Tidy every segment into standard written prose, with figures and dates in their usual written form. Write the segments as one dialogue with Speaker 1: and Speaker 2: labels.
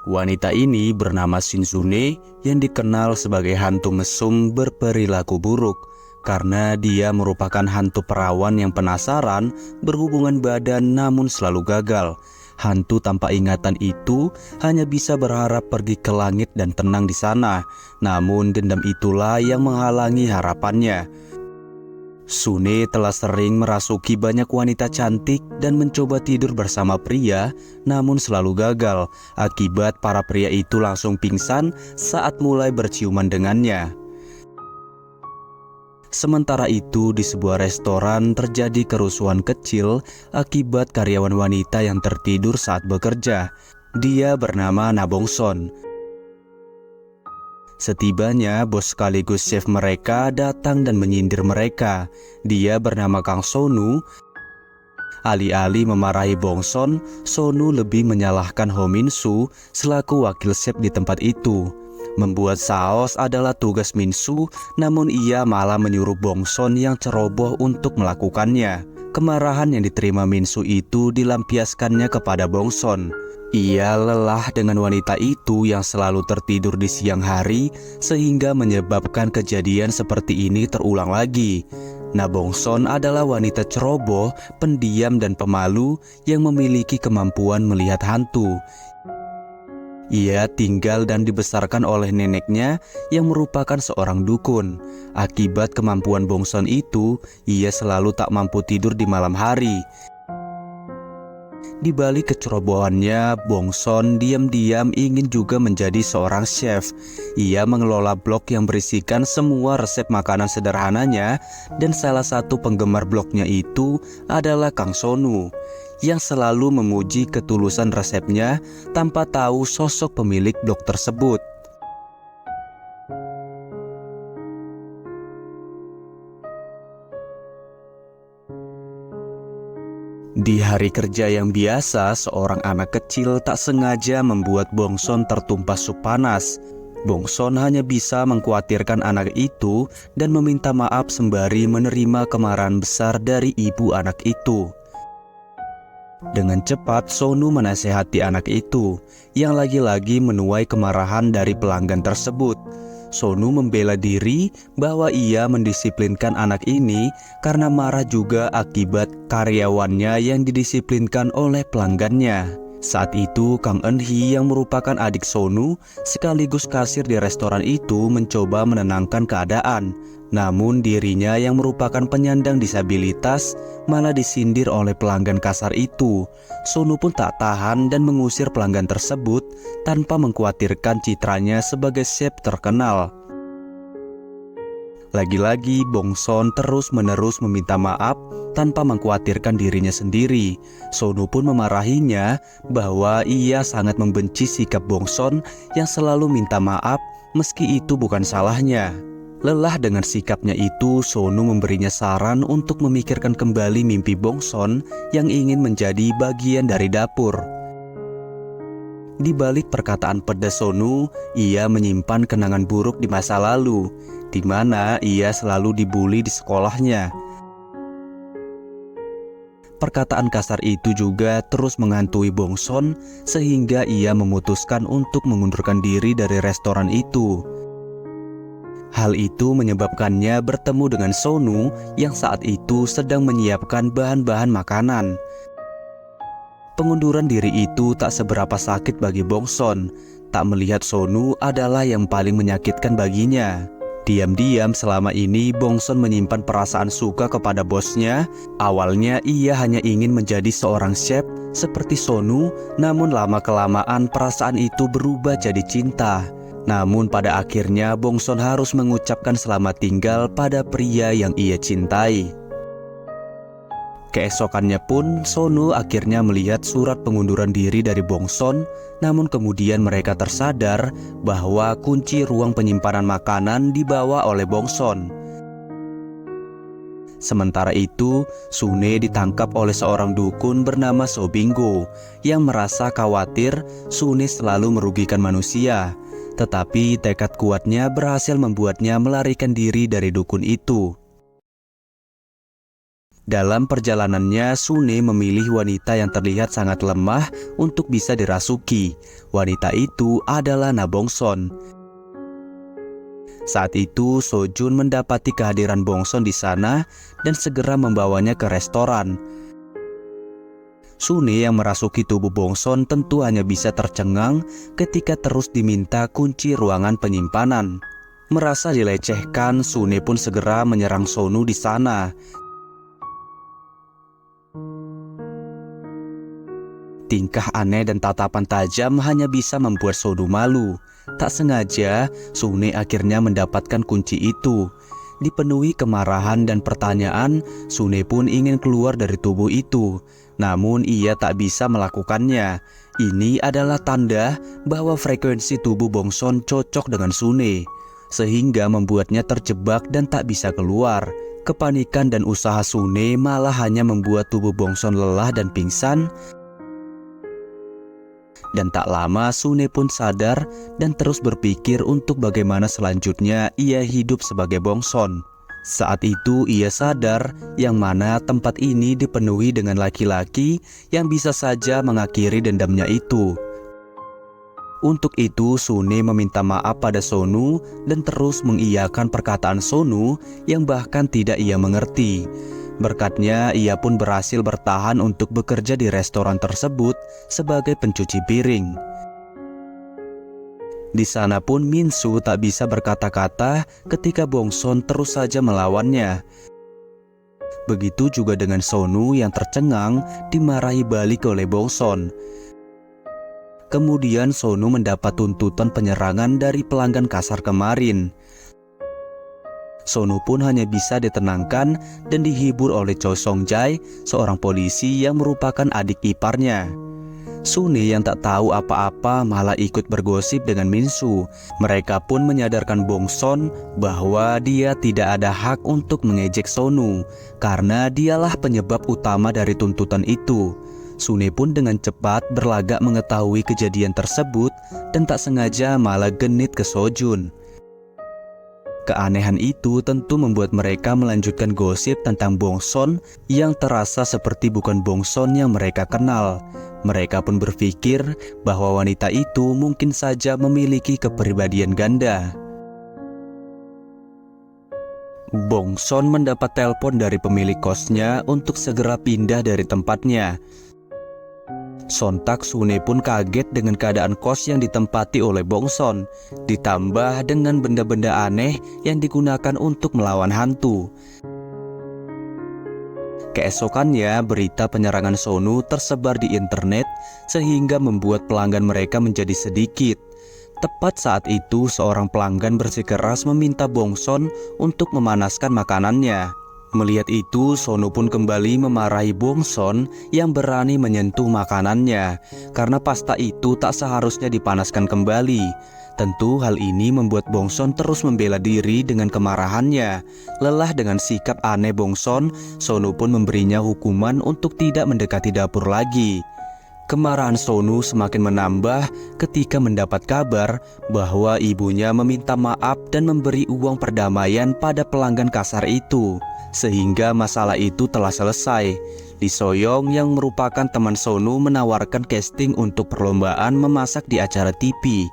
Speaker 1: Wanita ini bernama Shinzune yang dikenal sebagai hantu mesum berperilaku buruk karena dia merupakan hantu perawan yang penasaran berhubungan badan namun selalu gagal. Hantu tanpa ingatan itu hanya bisa berharap pergi ke langit dan tenang di sana, namun dendam itulah yang menghalangi harapannya. Sune telah sering merasuki banyak wanita cantik dan mencoba tidur bersama pria, namun selalu gagal. Akibat para pria itu langsung pingsan saat mulai berciuman dengannya. Sementara itu, di sebuah restoran terjadi kerusuhan kecil akibat karyawan wanita yang tertidur saat bekerja. Dia bernama Nabongson. Setibanya, bos sekaligus chef mereka datang dan menyindir mereka. Dia bernama Kang Sonu. Alih-alih memarahi Bongson, Sonu lebih menyalahkan Ho Minsu selaku wakil chef di tempat itu. Membuat saus adalah tugas Minsu, namun ia malah menyuruh Bongson yang ceroboh untuk melakukannya. Kemarahan yang diterima Minsu itu dilampiaskannya kepada Bongson. Ia lelah dengan wanita itu yang selalu tertidur di siang hari sehingga menyebabkan kejadian seperti ini terulang lagi. Nabongson adalah wanita ceroboh, pendiam dan pemalu yang memiliki kemampuan melihat hantu. Ia tinggal dan dibesarkan oleh neneknya yang merupakan seorang dukun. Akibat kemampuan Bongson itu, ia selalu tak mampu tidur di malam hari. Di balik kecerobohannya, Bongson diam-diam ingin juga menjadi seorang chef. Ia mengelola blog yang berisikan semua resep makanan sederhananya, dan salah satu penggemar blognya itu adalah Kang Sonu, yang selalu memuji ketulusan resepnya tanpa tahu sosok pemilik blog tersebut. Di hari kerja yang biasa, seorang anak kecil tak sengaja membuat Bongson tertumpah sup panas. Bongson hanya bisa mengkhawatirkan anak itu dan meminta maaf sembari menerima kemarahan besar dari ibu anak itu. Dengan cepat, Sonu menasehati anak itu, yang lagi-lagi menuai kemarahan dari pelanggan tersebut. Sonu membela diri bahwa ia mendisiplinkan anak ini karena marah juga akibat karyawannya yang didisiplinkan oleh pelanggannya. Saat itu, Kang Eun-hee yang merupakan adik Sonu sekaligus kasir di restoran itu mencoba menenangkan keadaan. Namun dirinya yang merupakan penyandang disabilitas malah disindir oleh pelanggan kasar itu. Sonu pun tak tahan dan mengusir pelanggan tersebut tanpa mengkhawatirkan citranya sebagai chef terkenal. Lagi-lagi Bongson terus-menerus meminta maaf tanpa mengkhawatirkan dirinya sendiri. Sonu pun memarahinya bahwa ia sangat membenci sikap Bongson yang selalu minta maaf meski itu bukan salahnya. Lelah dengan sikapnya itu, Sonu memberinya saran untuk memikirkan kembali mimpi Bongson yang ingin menjadi bagian dari dapur. Di balik perkataan pedas Sonu, ia menyimpan kenangan buruk di masa lalu, di mana ia selalu dibully di sekolahnya. Perkataan kasar itu juga terus menghantui Bongson sehingga ia memutuskan untuk mengundurkan diri dari restoran itu. Hal itu menyebabkannya bertemu dengan Sonu yang saat itu sedang menyiapkan bahan-bahan makanan. Pengunduran diri itu tak seberapa sakit bagi Bongson. Tak melihat Sonu adalah yang paling menyakitkan baginya. Diam-diam selama ini Bongson menyimpan perasaan suka kepada bosnya. Awalnya ia hanya ingin menjadi seorang chef seperti Sonu, namun lama-kelamaan perasaan itu berubah jadi cinta. Namun pada akhirnya Bongson harus mengucapkan selamat tinggal pada pria yang ia cintai. Keesokannya pun Sonu akhirnya melihat surat pengunduran diri dari Bongson, namun kemudian mereka tersadar bahwa kunci ruang penyimpanan makanan dibawa oleh Bongson. Sementara itu, Sune ditangkap oleh seorang dukun bernama Sobinggo yang merasa khawatir Sune selalu merugikan manusia. Tetapi tekad kuatnya berhasil membuatnya melarikan diri dari dukun itu. Dalam perjalanannya, Sune memilih wanita yang terlihat sangat lemah untuk bisa dirasuki. Wanita itu adalah Na Bongson. Saat itu, Sojun mendapati kehadiran Bongson di sana dan segera membawanya ke restoran. Sune yang merasuki tubuh Bongson tentu hanya bisa tercengang ketika terus diminta kunci ruangan penyimpanan. Merasa dilecehkan, Sune pun segera menyerang Sonu di sana. Tingkah aneh dan tatapan tajam hanya bisa membuat Sonu malu. Tak sengaja, Sune akhirnya mendapatkan kunci itu. Dipenuhi kemarahan dan pertanyaan, Sune pun ingin keluar dari tubuh itu. Namun ia tak bisa melakukannya. Ini adalah tanda bahwa frekuensi tubuh Bongson cocok dengan Sune, sehingga membuatnya terjebak dan tak bisa keluar. Kepanikan dan usaha Sune malah hanya membuat tubuh Bongson lelah dan pingsan. Dan tak lama Sune pun sadar dan terus berpikir untuk bagaimana selanjutnya ia hidup sebagai Bongson. Saat itu ia sadar yang mana tempat ini dipenuhi dengan laki-laki yang bisa saja mengakhiri dendamnya itu. Untuk itu Sune meminta maaf pada Sonu dan terus mengiyakan perkataan Sonu yang bahkan tidak ia mengerti. Berkatnya ia pun berhasil bertahan untuk bekerja di restoran tersebut sebagai pencuci piring. Di sana pun Minsu tak bisa berkata-kata ketika Bongson terus saja melawannya. Begitu juga dengan Sonu yang tercengang dimarahi balik oleh Bongson. Kemudian Sonu mendapat tuntutan penyerangan dari pelanggan kasar kemarin. Sonu pun hanya bisa ditenangkan dan dihibur oleh Choi Song-jae, seorang polisi yang merupakan adik iparnya. Sune yang tak tahu apa-apa malah ikut bergosip dengan Minsu. Mereka pun menyadarkan Bongson bahwa dia tidak ada hak untuk mengejek Sonu, karena dialah penyebab utama dari tuntutan itu. Sune pun dengan cepat berlagak mengetahui kejadian tersebut dan tak sengaja malah genit ke Sojun. Keanehan itu tentu membuat mereka melanjutkan gosip tentang Bongson yang terasa seperti bukan Bongson yang mereka kenal. Mereka pun berpikir bahwa wanita itu mungkin saja memiliki kepribadian ganda. Bongson mendapat telepon dari pemilik kosnya untuk segera pindah dari tempatnya. Sontak Sune pun kaget dengan keadaan kos yang ditempati oleh Bongson, ditambah dengan benda-benda aneh yang digunakan untuk melawan hantu. Keesokannya, berita penyerangan Sonu tersebar di internet sehingga membuat pelanggan mereka menjadi sedikit. Tepat saat itu, seorang pelanggan bersikeras meminta Bongson untuk memanaskan makanannya. Melihat itu, Sonu pun kembali memarahi Bongson yang berani menyentuh makanannya, karena pasta itu tak seharusnya dipanaskan kembali. Tentu hal ini membuat Bongson terus membela diri dengan kemarahannya. Lelah dengan sikap aneh Bongson, Sonu pun memberinya hukuman untuk tidak mendekati dapur lagi. Kemarahan Sonu semakin menambah ketika mendapat kabar bahwa ibunya meminta maaf dan memberi uang perdamaian pada pelanggan kasar itu. Sehingga masalah itu telah selesai. Lee Soyoung yang merupakan teman Sonu menawarkan casting untuk perlombaan memasak di acara TV.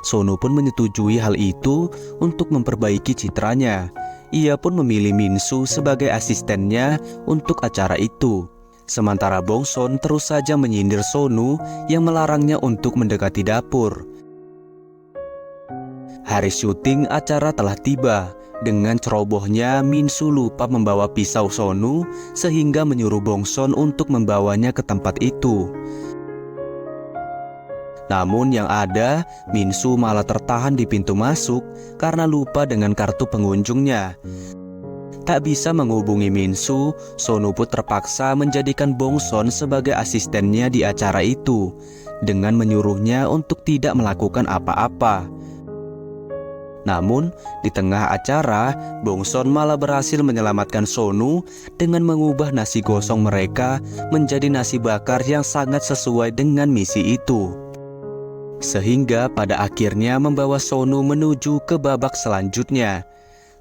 Speaker 1: Sonu pun menyetujui hal itu untuk memperbaiki citranya. Ia pun memilih Minsu sebagai asistennya untuk acara itu. Sementara Bongson terus saja menyindir Sonu yang melarangnya untuk mendekati dapur. Hari syuting acara telah tiba. Dengan cerobohnya, Minsu lupa membawa pisau Sonu sehingga menyuruh Bongson untuk membawanya ke tempat itu. Namun yang ada, Minsu malah tertahan di pintu masuk karena lupa dengan kartu pengunjungnya. Tak bisa menghubungi Minsu, Sonu pun terpaksa menjadikan Bongson sebagai asistennya di acara itu, dengan menyuruhnya untuk tidak melakukan apa-apa. Namun, di tengah acara, Bongson malah berhasil menyelamatkan Sonu dengan mengubah nasi gosong mereka menjadi nasi bakar yang sangat sesuai dengan misi itu. Sehingga pada akhirnya membawa Sonu menuju ke babak selanjutnya.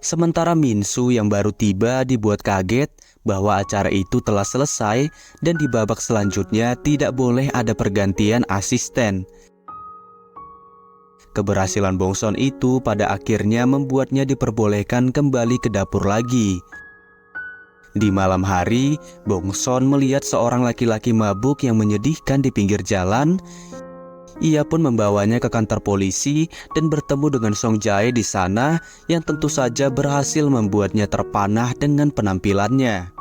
Speaker 1: Sementara Minsu yang baru tiba dibuat kaget bahwa acara itu telah selesai dan di babak selanjutnya tidak boleh ada pergantian asisten. Keberhasilan Bongson itu pada akhirnya membuatnya diperbolehkan kembali ke dapur lagi. Di malam hari, Bongson melihat seorang laki-laki mabuk yang menyedihkan di pinggir jalan. Ia pun membawanya ke kantor polisi dan bertemu dengan Song Jae di sana yang tentu saja berhasil membuatnya terpanah dengan penampilannya.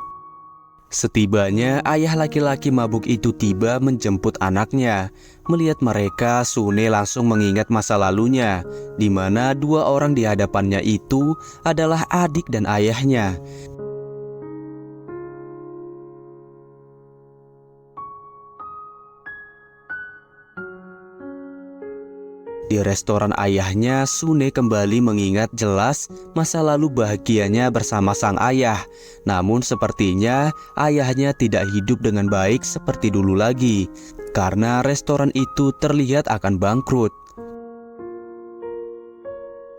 Speaker 1: Setibanya, ayah laki-laki mabuk itu tiba menjemput anaknya. Melihat mereka, Sune langsung mengingat masa lalunya, di mana dua orang di hadapannya itu adalah adik dan ayahnya. Di restoran ayahnya, Sune kembali mengingat jelas masa lalu bahagianya bersama sang ayah. Namun sepertinya ayahnya tidak hidup dengan baik seperti dulu lagi, karena restoran itu terlihat akan bangkrut.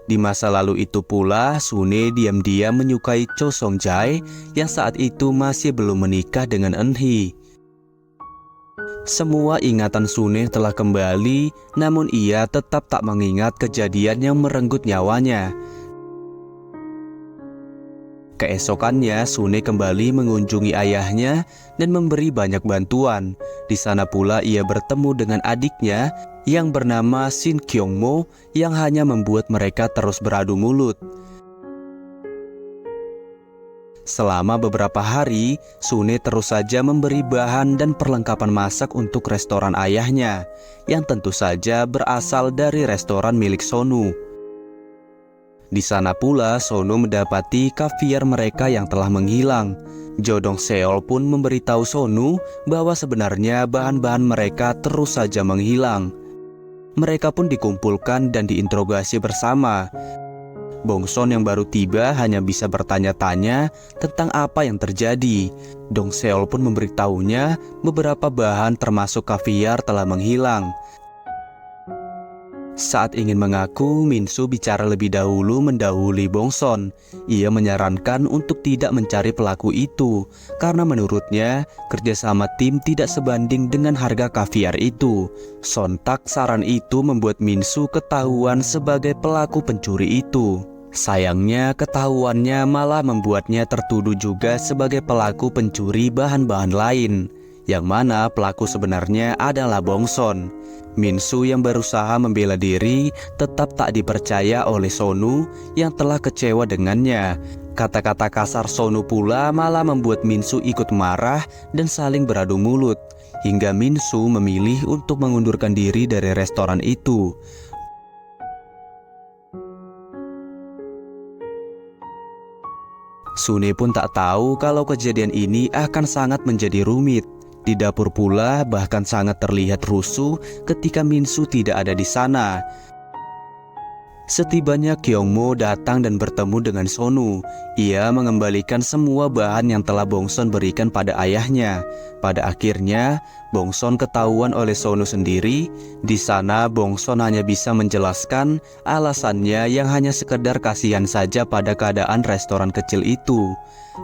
Speaker 1: Di masa lalu itu pula, Sune diam-diam menyukai Cho Song Jae yang saat itu masih belum menikah dengan Eun-hee. Semua ingatan Sune telah kembali, namun ia tetap tak mengingat kejadian yang merenggut nyawanya. Keesokannya, Sune kembali mengunjungi ayahnya dan memberi banyak bantuan. Di sana pula ia bertemu dengan adiknya yang bernama Shin Kyung-mo yang hanya membuat mereka terus beradu mulut. Selama beberapa hari, Sune terus saja memberi bahan dan perlengkapan masak untuk restoran ayahnya, yang tentu saja berasal dari restoran milik Sonu. Di sana pula, Sonu mendapati kaviar mereka yang telah menghilang. Jo Dong Seol pun memberitahu Sonu bahwa sebenarnya bahan-bahan mereka terus saja menghilang. Mereka pun dikumpulkan dan diinterogasi bersama. Bongson yang baru tiba hanya bisa bertanya-tanya tentang apa yang terjadi. Dong Seol pun memberitahunya beberapa bahan termasuk kaviar telah menghilang. Saat ingin mengaku, Minsu bicara lebih dahulu mendahului Bongson. Ia menyarankan untuk tidak mencari pelaku itu, karena menurutnya kerjasama tim tidak sebanding dengan harga kaviar itu. Sontak saran itu membuat Minsu ketahuan sebagai pelaku pencuri itu. Sayangnya ketahuannya malah membuatnya tertuduh juga sebagai pelaku pencuri bahan-bahan lain, yang mana pelaku sebenarnya adalah Bongson. Minsu yang berusaha membela diri tetap tak dipercaya oleh Sonu yang telah kecewa dengannya. Kata-kata kasar Sonu pula malah membuat Minsu ikut marah dan saling beradu mulut, hingga Minsu memilih untuk mengundurkan diri dari restoran itu. Sune pun tak tahu kalau kejadian ini akan sangat menjadi rumit. Di dapur pula bahkan sangat terlihat rusuh ketika Minsu tidak ada di sana. Setibanya Kyung-mo datang dan bertemu dengan Sonu. Ia mengembalikan semua bahan yang telah Bongson berikan pada ayahnya. Pada akhirnya, Bongson ketahuan oleh Sonu sendiri. Di sana, Bongson hanya bisa menjelaskan alasannya yang hanya sekedar kasihan saja pada keadaan restoran kecil itu.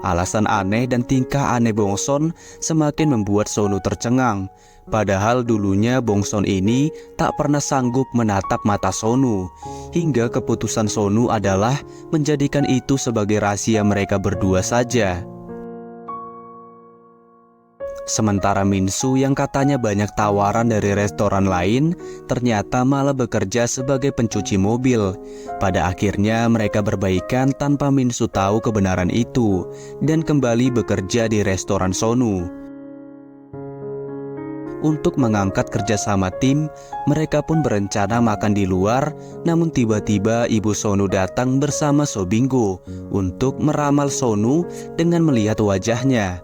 Speaker 1: Alasan aneh dan tingkah aneh Bongson semakin membuat Sonu tercengang. Padahal dulunya Bongson ini tak pernah sanggup menatap mata Sonu. Hingga keputusan Sonu adalah menjadikan itu sebagai rahasia mereka berdua saja. Sementara Minsu yang katanya banyak tawaran dari restoran lain, ternyata malah bekerja sebagai pencuci mobil. Pada akhirnya mereka berbaikan tanpa Minsu tahu kebenaran itu, dan kembali bekerja di restoran Sonu. Untuk mengangkat kerjasama tim, mereka pun berencana makan di luar, namun tiba-tiba ibu Sonu datang bersama Sobinggo untuk meramal Sonu dengan melihat wajahnya.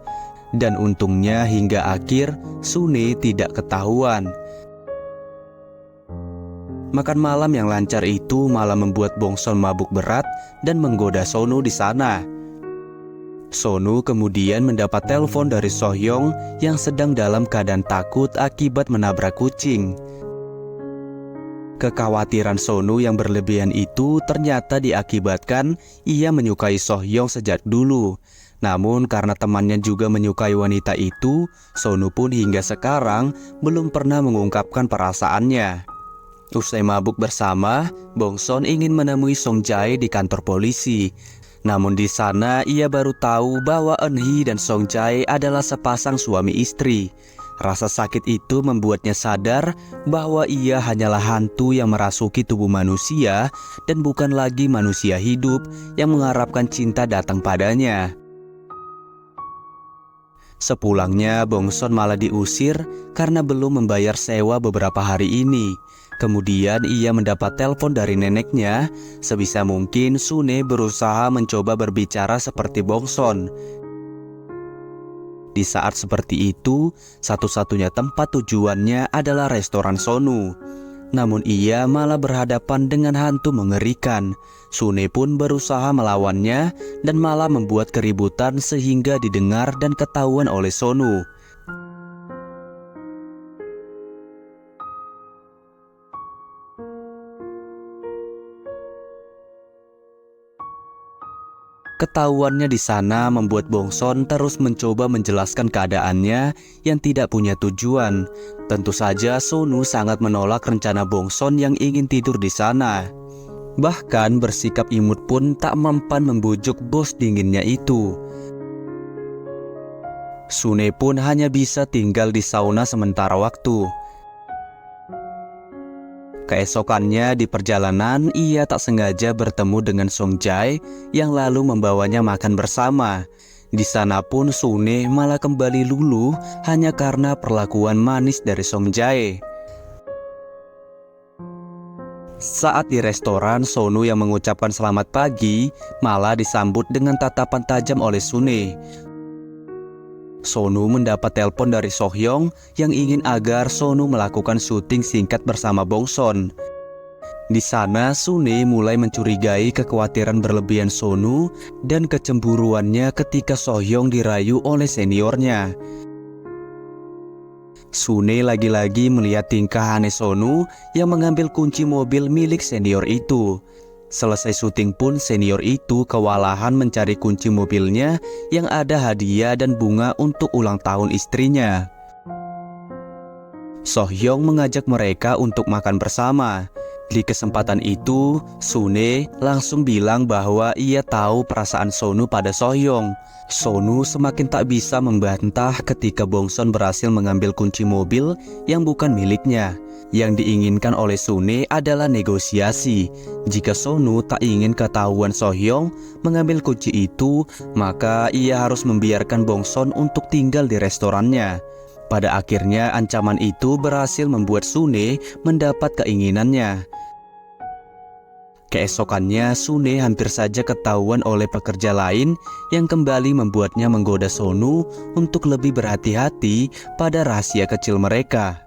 Speaker 1: Dan untungnya hingga akhir Sune tidak ketahuan. Makan malam yang lancar itu malah membuat Bongson mabuk berat dan menggoda Sonu di sana. Sonu kemudian mendapat telepon dari Sohyong yang sedang dalam keadaan takut akibat menabrak kucing. Kekhawatiran Sonu yang berlebihan itu ternyata diakibatkan ia menyukai Sohyong sejak dulu. Namun karena temannya juga menyukai wanita itu, Sonu pun hingga sekarang belum pernah mengungkapkan perasaannya. Usai mabuk bersama, Bongson ingin menemui Song Jae di kantor polisi. Namun di sana ia baru tahu bahwa Eun-hee dan Song Jae adalah sepasang suami istri. Rasa sakit itu membuatnya sadar bahwa ia hanyalah hantu yang merasuki tubuh manusia dan bukan lagi manusia hidup yang mengharapkan cinta datang padanya. Sepulangnya, Bongson malah diusir karena belum membayar sewa beberapa hari ini. Kemudian ia mendapat telepon dari neneknya. Sebisa mungkin Sune berusaha mencoba berbicara seperti Bongson. Di saat seperti itu, satu-satunya tempat tujuannya adalah restoran Sonu. Namun ia malah berhadapan dengan hantu mengerikan. Sune pun berusaha melawannya dan malah membuat keributan sehingga didengar dan ketahuan oleh Sonu. Ketahuannya di sana membuat Bongson terus mencoba menjelaskan keadaannya yang tidak punya tujuan. Tentu saja Sonu sangat menolak rencana Bongson yang ingin tidur di sana. Bahkan bersikap imut pun tak mempan membujuk bos dinginnya itu. Sune pun hanya bisa tinggal di sauna sementara waktu. Keesokannya di perjalanan ia tak sengaja bertemu dengan Song Jae yang lalu membawanya makan bersama. Di sana pun Sune malah kembali luluh hanya karena perlakuan manis dari Song Jae. Saat di restoran, Sonu yang mengucapkan selamat pagi malah disambut dengan tatapan tajam oleh Sune. Sonu mendapat telepon dari Sohyong yang ingin agar Sonu melakukan syuting singkat bersama Bongson. Di sana Sune mulai mencurigai kekhawatiran berlebihan Sonu dan kecemburuannya ketika Sohyong dirayu oleh seniornya. Sune lagi-lagi melihat tingkah aneh Sonu yang mengambil kunci mobil milik senior itu. Selesai syuting pun senior itu kewalahan mencari kunci mobilnya yang ada hadiah dan bunga untuk ulang tahun istrinya. Sohyong mengajak mereka untuk makan bersama. Di kesempatan itu, Sune langsung bilang bahwa ia tahu perasaan Sonu pada Sohyong. Sonu semakin tak bisa membantah ketika Bongson berhasil mengambil kunci mobil yang bukan miliknya. Yang diinginkan oleh Sune adalah negosiasi. Jika Sonu tak ingin ketahuan Sohyong mengambil kunci itu, maka ia harus membiarkan Bongson untuk tinggal di restorannya. Pada akhirnya ancaman itu berhasil membuat Sune mendapat keinginannya. Keesokannya Sune hampir saja ketahuan oleh pekerja lain yang kembali membuatnya menggoda Sonu untuk lebih berhati-hati pada rahasia kecil mereka.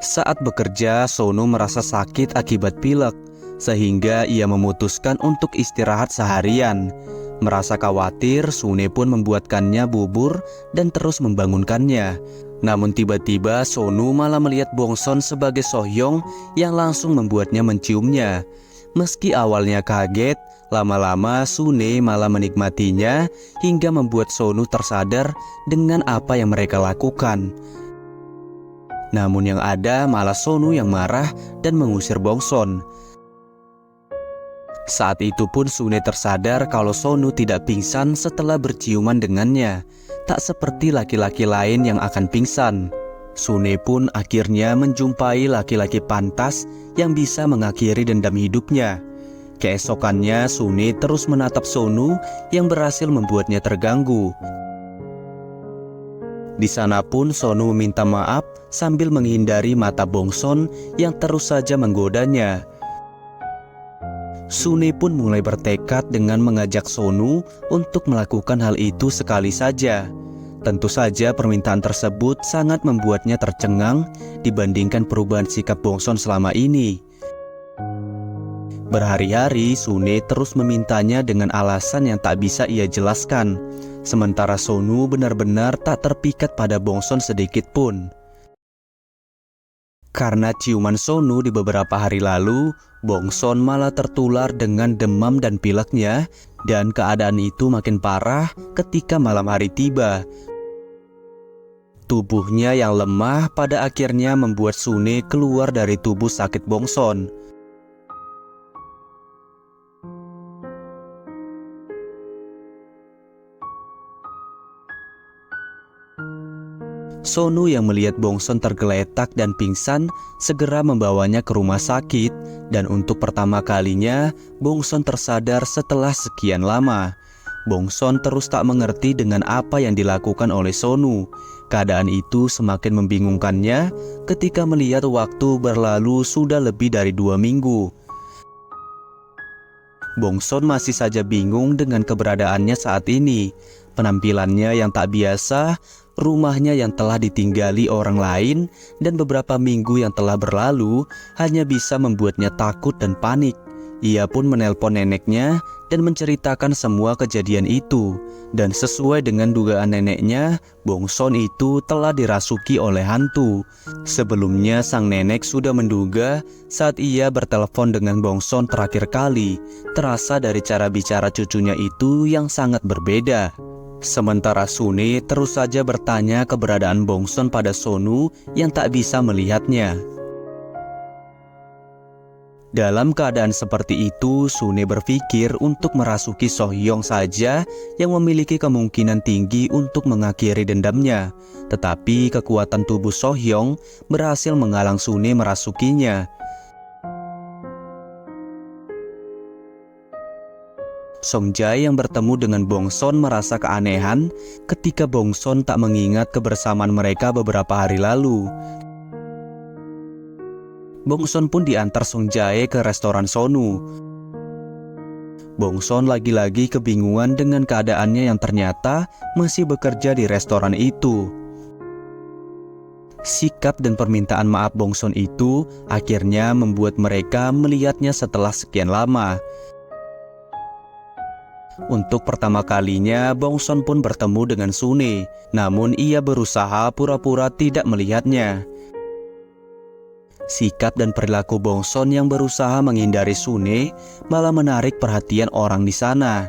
Speaker 1: Saat bekerja, Sonu merasa sakit akibat pilek, sehingga ia memutuskan untuk istirahat seharian. Merasa khawatir, Sune pun membuatkannya bubur dan terus membangunkannya. Namun tiba-tiba Sonu malah melihat Bongson sebagai Sohyong yang langsung membuatnya menciumnya. Meski awalnya kaget, lama-lama Sune malah menikmatinya hingga membuat Sonu tersadar dengan apa yang mereka lakukan. Namun yang ada malah Sonu yang marah dan mengusir Bongson. Saat itu pun Sune tersadar kalau Sonu tidak pingsan setelah berciuman dengannya. Tak seperti laki-laki lain yang akan pingsan. Sune pun akhirnya menjumpai laki-laki pantas yang bisa mengakhiri dendam hidupnya. Keesokannya Sune terus menatap Sonu yang berhasil membuatnya terganggu. Di sana pun Sonu meminta maaf sambil menghindari mata Bongson yang terus saja menggodanya. Sune pun mulai bertekad dengan mengajak Sonu untuk melakukan hal itu sekali saja. Tentu saja permintaan tersebut sangat membuatnya tercengang dibandingkan perubahan sikap Bongson selama ini. Berhari-hari Sune terus memintanya dengan alasan yang tak bisa ia jelaskan. Sementara Sonu benar-benar tak terpikat pada Bongson sedikit pun. Karena ciuman Sonu di beberapa hari lalu, Bongson malah tertular dengan demam dan pileknya, dan keadaan itu makin parah ketika malam hari tiba. Tubuhnya yang lemah pada akhirnya membuat Sune keluar dari tubuh sakit Bongson. Sonu yang melihat Bongson tergeletak dan pingsan segera membawanya ke rumah sakit, dan untuk pertama kalinya Bongson tersadar setelah sekian lama. Bongson terus tak mengerti dengan apa yang dilakukan oleh Sonu. Keadaan itu semakin membingungkannya ketika melihat waktu berlalu sudah lebih dari 2 minggu. Bongson masih saja bingung dengan keberadaannya saat ini. Penampilannya yang tak biasa, rumahnya yang telah ditinggali orang lain, dan beberapa minggu yang telah berlalu hanya bisa membuatnya takut dan panik. Ia pun menelpon neneknya dan menceritakan semua kejadian itu. Dan sesuai dengan dugaan neneknya, Bongson itu telah dirasuki oleh hantu. Sebelumnya sang nenek sudah menduga saat ia bertelepon dengan Bongson terakhir kali, terasa dari cara bicara cucunya itu yang sangat berbeda. Sementara Sune terus saja bertanya keberadaan Bongson pada Sonu yang tak bisa melihatnya. Dalam keadaan seperti itu, Sune berpikir untuk merasuki Sohyong saja yang memiliki kemungkinan tinggi untuk mengakhiri dendamnya. Tetapi kekuatan tubuh Sohyong berhasil menghalang Sune merasukinya. Songjai yang bertemu dengan Bongson merasa keanehan ketika Bongson tak mengingat kebersamaan mereka beberapa hari lalu. Bongson pun diantar Songjai ke restoran Sonu. Bongson lagi-lagi kebingungan dengan keadaannya yang ternyata masih bekerja di restoran itu. Sikap dan permintaan maaf Bongson itu akhirnya membuat mereka melihatnya setelah sekian lama. Untuk pertama kalinya, Bongson pun bertemu dengan Sune, namun ia berusaha pura-pura tidak melihatnya. Sikap dan perilaku Bongson yang berusaha menghindari Sune malah menarik perhatian orang di sana.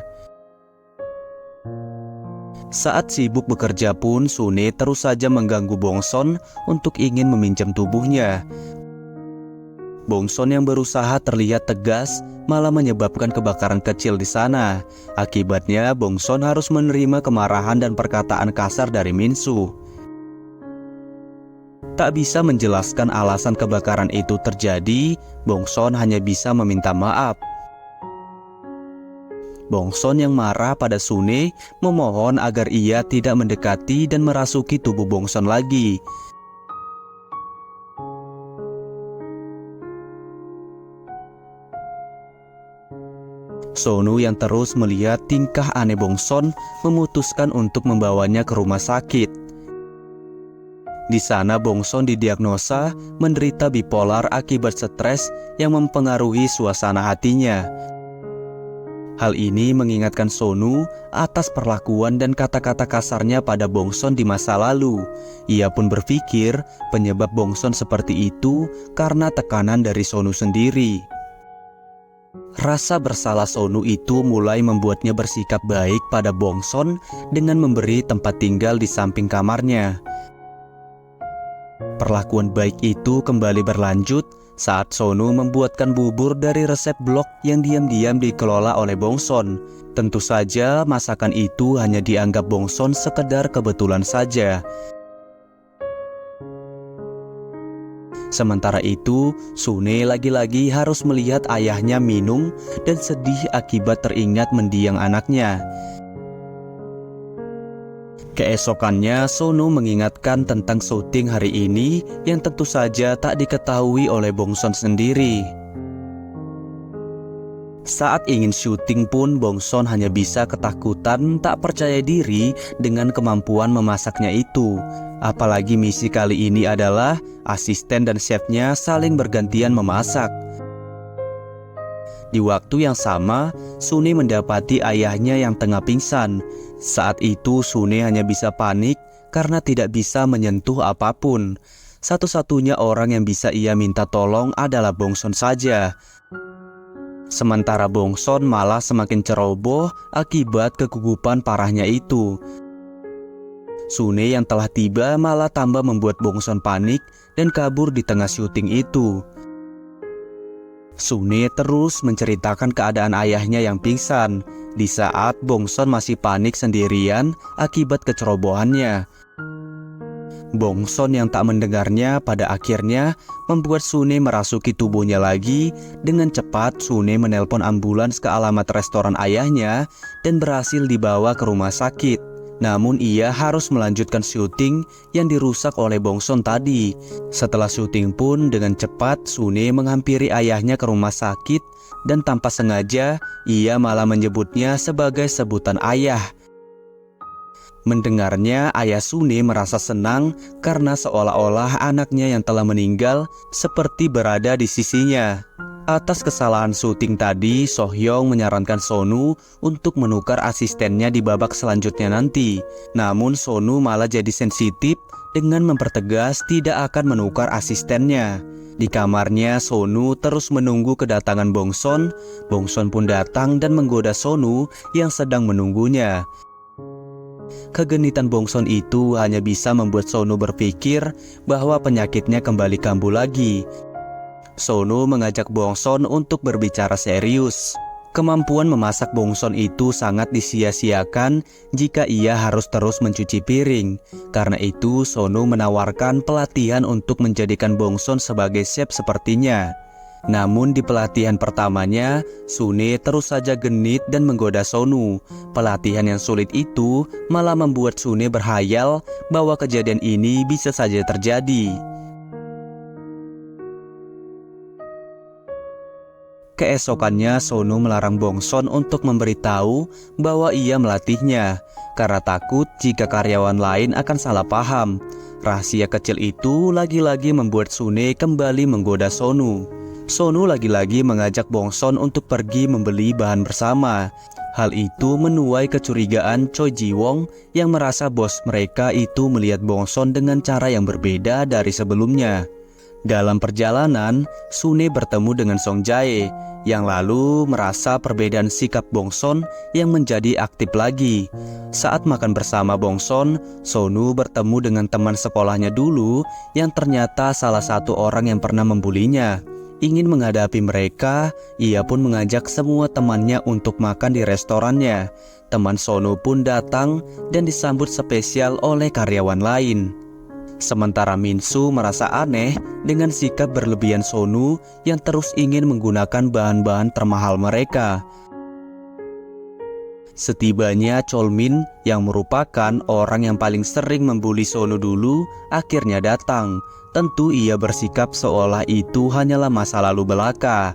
Speaker 1: Saat sibuk bekerja pun, Sune terus saja mengganggu Bongson untuk ingin meminjam tubuhnya. Bongson yang berusaha terlihat tegas malah menyebabkan kebakaran kecil di sana. Akibatnya, Bongson harus menerima kemarahan dan perkataan kasar dari Minsu. Tak bisa menjelaskan alasan kebakaran itu terjadi, Bongson hanya bisa meminta maaf. Bongson yang marah pada Sune memohon agar ia tidak mendekati dan merasuki tubuh Bongson lagi. Sonu yang terus melihat tingkah aneh Bongson memutuskan untuk membawanya ke rumah sakit. Di sana Bongson didiagnosa menderita bipolar akibat stres yang mempengaruhi suasana hatinya. Hal ini mengingatkan Sonu atas perlakuan dan kata-kata kasarnya pada Bongson di masa lalu. Ia pun berpikir penyebab Bongson seperti itu karena tekanan dari Sonu sendiri. Rasa bersalah Sonu itu mulai membuatnya bersikap baik pada Bongson dengan memberi tempat tinggal di samping kamarnya. Perlakuan baik itu kembali berlanjut saat Sonu membuatkan bubur dari resep blok yang diam-diam dikelola oleh Bongson. Tentu saja masakan itu hanya dianggap Bongson sekedar kebetulan saja. Sementara itu, Sune lagi-lagi harus melihat ayahnya minum dan sedih akibat teringat mendiang anaknya. Keesokannya, Sonu mengingatkan tentang syuting hari ini yang tentu saja tak diketahui oleh Bongson sendiri. Saat ingin syuting pun, Bongson hanya bisa ketakutan, tak percaya diri dengan kemampuan memasaknya itu. Apalagi misi kali ini adalah asisten dan chefnya saling bergantian memasak. Di waktu yang sama, Sune mendapati ayahnya yang tengah pingsan. Saat itu Sune hanya bisa panik karena tidak bisa menyentuh apapun. Satu-satunya orang yang bisa ia minta tolong adalah Bongson saja. Sementara Bongson malah semakin ceroboh akibat kegugupan parahnya itu. Sune yang telah tiba malah tambah membuat Bongson panik dan kabur di tengah syuting itu. Sune terus menceritakan keadaan ayahnya yang pingsan di saat Bongson masih panik sendirian akibat kecerobohannya. Bongson yang tak mendengarnya pada akhirnya membuat Sune merasuki tubuhnya lagi. Dengan cepat Sune menelpon ambulans ke alamat restoran ayahnya dan berhasil dibawa ke rumah sakit. Namun ia harus melanjutkan syuting yang dirusak oleh Bongson tadi. Setelah syuting pun dengan cepat Sune menghampiri ayahnya ke rumah sakit dan tanpa sengaja ia malah menyebutnya sebagai sebutan ayah. Mendengarnya, ayah Sune merasa senang karena seolah-olah anaknya yang telah meninggal seperti berada di sisinya. Atas kesalahan syuting tadi, Sohyong menyarankan Sonu untuk menukar asistennya di babak selanjutnya nanti. Namun Sonu malah jadi sensitif dengan mempertegas tidak akan menukar asistennya. Di kamarnya, Sonu terus menunggu kedatangan Bongson. Bongson pun datang dan menggoda Sonu yang sedang menunggunya. Kegenitan Bongson itu hanya bisa membuat Sonu berpikir bahwa penyakitnya kembali kambuh lagi. Sonu mengajak Bongson untuk berbicara serius. Kemampuan memasak Bongson itu sangat disia-siakan jika ia harus terus mencuci piring. Karena itu Sonu menawarkan pelatihan untuk menjadikan Bongson sebagai chef sepertinya. Namun di pelatihan pertamanya, Sune terus saja genit dan menggoda Sonu. Pelatihan yang sulit itu malah membuat Sune berhayal bahwa kejadian ini bisa saja terjadi. Keesokannya Sonu melarang Bongson untuk memberitahu bahwa ia melatihnya karena takut jika karyawan lain akan salah paham. Rahasia kecil itu lagi-lagi membuat Sune kembali menggoda Sonu. Sonu lagi-lagi mengajak Bongson untuk pergi membeli bahan bersama. Hal itu menuai kecurigaan Choi Ji-won yang merasa bos mereka itu melihat Bongson dengan cara yang berbeda dari sebelumnya. Dalam perjalanan, Sune bertemu dengan Song Jae yang lalu merasa perbedaan sikap Bongson yang menjadi aktif lagi. Saat makan bersama Bongson, Sonu bertemu dengan teman sekolahnya dulu yang ternyata salah satu orang yang pernah membulinya. Ingin menghadapi mereka, ia pun mengajak semua temannya untuk makan di restorannya. Teman Sonu pun datang dan disambut spesial oleh karyawan lain. Sementara Minsu merasa aneh dengan sikap berlebihan Sonu yang terus ingin menggunakan bahan-bahan termahal mereka. Setibanya Cholmin yang merupakan orang yang paling sering membuli Sonu dulu akhirnya datang. Tentu ia bersikap seolah itu hanyalah masa lalu belaka.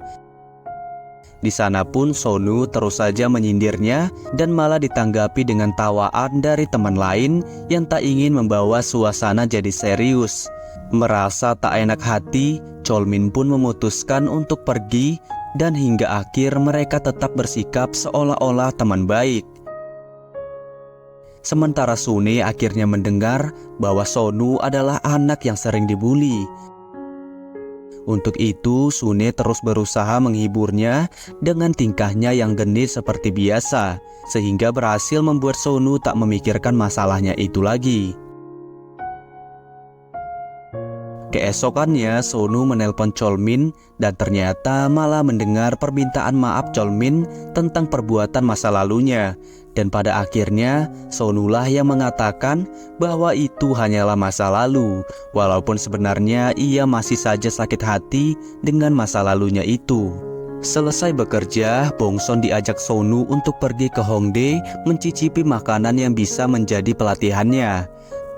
Speaker 1: Di sana pun Sonu terus saja menyindirnya dan malah ditanggapi dengan tawaan dari teman lain yang tak ingin membawa suasana jadi serius. Merasa tak enak hati, Cholmin pun memutuskan untuk pergi dan hingga akhir mereka tetap bersikap seolah-olah teman baik. Sementara Sune akhirnya mendengar bahwa Sonu adalah anak yang sering dibully. Untuk itu, Sune terus berusaha menghiburnya dengan tingkahnya yang genit seperti biasa, sehingga berhasil membuat Sonu tak memikirkan masalahnya itu lagi. Keesokannya, Sonu menelpon Cholmin dan ternyata malah mendengar permintaan maaf Cholmin tentang perbuatan masa lalunya. Dan pada akhirnya, Sonulah yang mengatakan bahwa itu hanyalah masa lalu, walaupun sebenarnya ia masih saja sakit hati dengan masa lalunya itu. Selesai bekerja, Bongson diajak Sonu untuk pergi ke Hongdae mencicipi makanan yang bisa menjadi pelatihannya.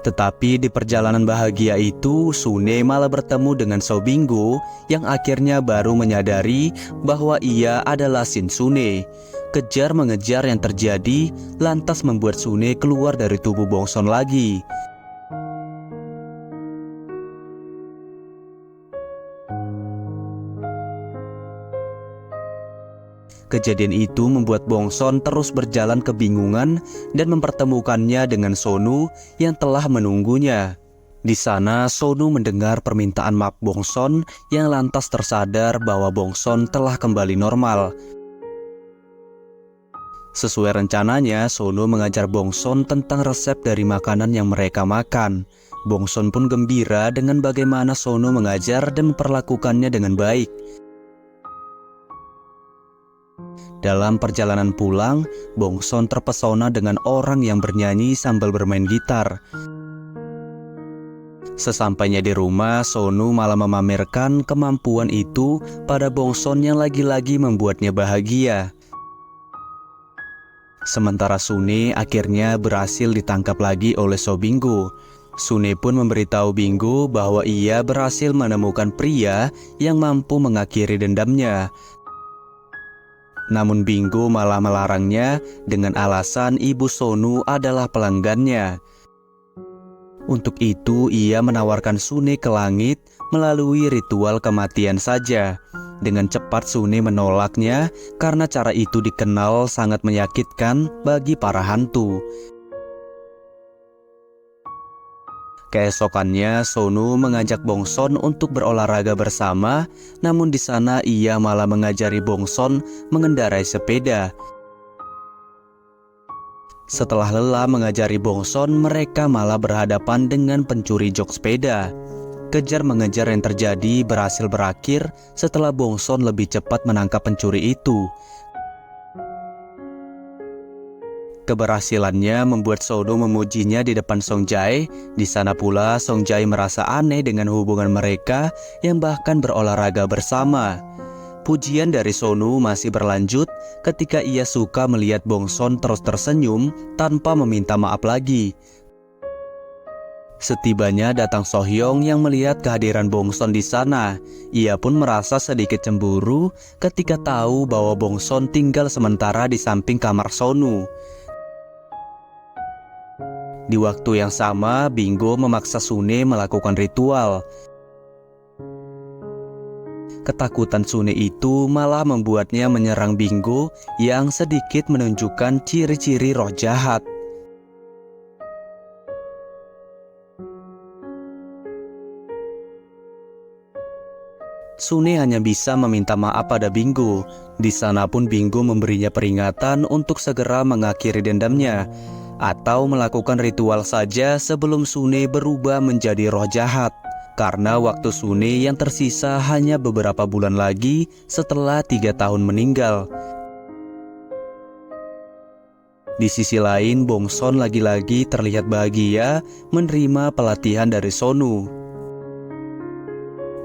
Speaker 1: Tetapi di perjalanan bahagia itu, Sune malah bertemu dengan So Binggo yang akhirnya baru menyadari bahwa ia adalah Shin Sune. Kejar mengejar yang terjadi lantas membuat Sune keluar dari tubuh Bongson lagi. Kejadian itu membuat Bongson terus berjalan kebingungan dan mempertemukannya dengan Sonu yang telah menunggunya. Di sana Sonu mendengar permintaan maaf Bongson yang lantas tersadar bahwa Bongson telah kembali normal. Sesuai rencananya, Sonu mengajar Bongson tentang resep dari makanan yang mereka makan. Bongson pun gembira dengan bagaimana Sonu mengajar dan memperlakukannya dengan baik. Dalam perjalanan pulang, Bongson terpesona dengan orang yang bernyanyi sambil bermain gitar. Sesampainya di rumah, Sonu malah memamerkan kemampuan itu pada Bongson yang lagi-lagi membuatnya bahagia. Sementara Sune akhirnya berhasil ditangkap lagi oleh So Binggo. Sune pun memberitahu Binggo bahwa ia berhasil menemukan pria yang mampu mengakhiri dendamnya. Namun Binggo malah melarangnya dengan alasan ibu Sonu adalah pelanggannya. Untuk itu ia menawarkan Sune ke langit melalui ritual kematian saja. Dengan cepat Sune menolaknya karena cara itu dikenal sangat menyakitkan bagi para hantu. Keesokannya Sonu mengajak Bongson untuk berolahraga bersama, namun di sana ia malah mengajari Bongson mengendarai sepeda. Setelah lelah mengajari Bongson, mereka malah berhadapan dengan pencuri jok sepeda. Kejar-mengejar yang terjadi berhasil berakhir setelah Bongson lebih cepat menangkap pencuri itu. Keberhasilannya membuat Sonu memujinya di depan Song Jae. Di sana pula Song Jae merasa aneh dengan hubungan mereka yang bahkan berolahraga bersama. Pujian dari Sonu masih berlanjut ketika ia suka melihat Bongson terus tersenyum tanpa meminta maaf lagi. Setibanya datang So Hyung yang melihat kehadiran Bongson di sana. Ia pun merasa sedikit cemburu ketika tahu bahwa Bongson tinggal sementara di samping kamar Sonu. Di waktu yang sama, Binggo memaksa Sune melakukan ritual. Ketakutan Sune itu malah membuatnya menyerang Binggo yang sedikit menunjukkan ciri-ciri roh jahat. Sune hanya bisa meminta maaf pada Binggo. Di sana pun Binggo memberinya peringatan untuk segera mengakhiri dendamnya atau melakukan ritual saja sebelum Sune berubah menjadi roh jahat. Karena waktu Sune yang tersisa hanya beberapa bulan lagi setelah 3 tahun meninggal. Di sisi lain, Bongson lagi-lagi terlihat bahagia menerima pelatihan dari Sonu.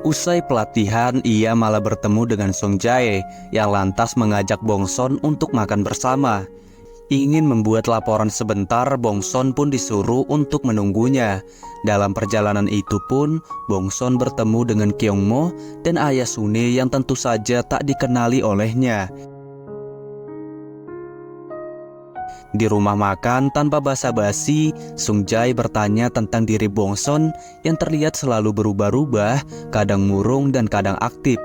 Speaker 1: Usai pelatihan, ia malah bertemu dengan Song Jae yang lantas mengajak Bongson untuk makan bersama. Ingin membuat laporan sebentar, Bongson pun disuruh untuk menunggunya. Dalam perjalanan itu pun, Bongson bertemu dengan Kyungmo dan ayah Sune yang tentu saja tak dikenali olehnya. Di rumah makan tanpa basa-basi, Sung Jae bertanya tentang diri Bongson yang terlihat selalu berubah-ubah, kadang murung dan kadang aktif.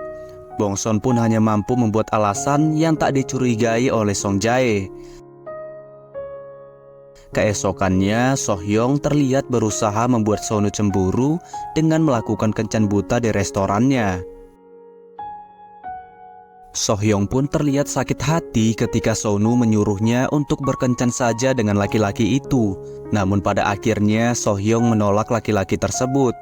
Speaker 1: Bongson pun hanya mampu membuat alasan yang tak dicurigai oleh Song Jae. Keesokannya, So Hyung terlihat berusaha membuat Sonu cemburu dengan melakukan kencan buta di restorannya. So Hyung pun terlihat sakit hati ketika Sonu menyuruhnya untuk berkencan saja dengan laki-laki itu. Namun pada akhirnya So Hyung menolak laki-laki tersebut.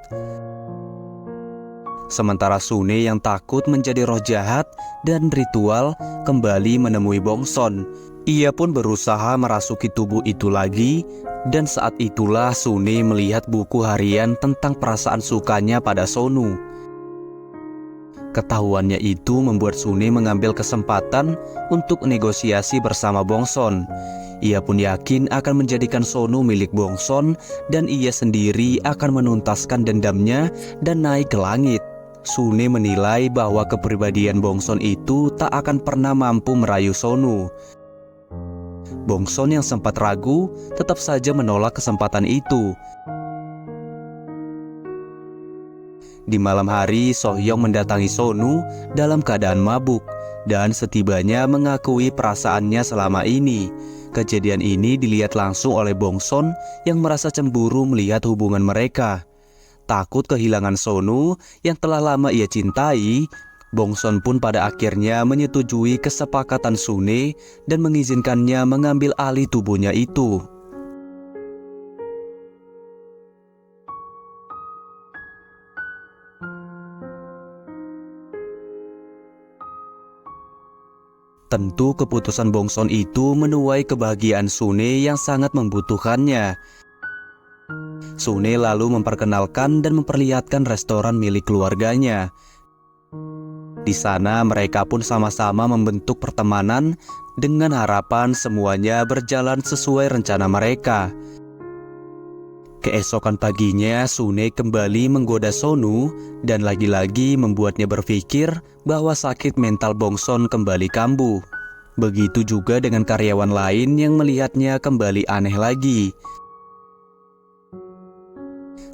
Speaker 1: Sementara Sune yang takut menjadi roh jahat dan ritual kembali menemui Bongson. Ia pun berusaha merasuki tubuh itu lagi, dan saat itulah Sune melihat buku harian tentang perasaan sukanya pada Sonu. Ketahuannya itu membuat Sune mengambil kesempatan untuk negosiasi bersama Bongson. Ia pun yakin akan menjadikan Sonu milik Bongson dan ia sendiri akan menuntaskan dendamnya dan naik ke langit. Sune menilai bahwa kepribadian Bongson itu tak akan pernah mampu merayu Sonu. Bongson yang sempat ragu tetap saja menolak kesempatan itu. Di malam hari, So Hyung mendatangi Sonu dalam keadaan mabuk dan setibanya mengakui perasaannya selama ini. Kejadian ini dilihat langsung oleh Bongson yang merasa cemburu melihat hubungan mereka. takut kehilangan Sonu yang telah lama ia cintai, Bongson pun pada akhirnya menyetujui kesepakatan Sune dan mengizinkannya mengambil alih tubuhnya itu. Tentu keputusan Bongson itu menuai kebahagiaan Sune yang sangat membutuhkannya. Sune lalu memperkenalkan dan memperlihatkan restoran milik keluarganya. Di sana mereka pun sama-sama membentuk pertemanan dengan harapan semuanya berjalan sesuai rencana mereka. Keesokan paginya Sune kembali menggoda Sonu dan lagi-lagi membuatnya berpikir bahwa sakit mental Bongson kembali kambuh. Begitu juga dengan karyawan lain yang melihatnya kembali aneh lagi.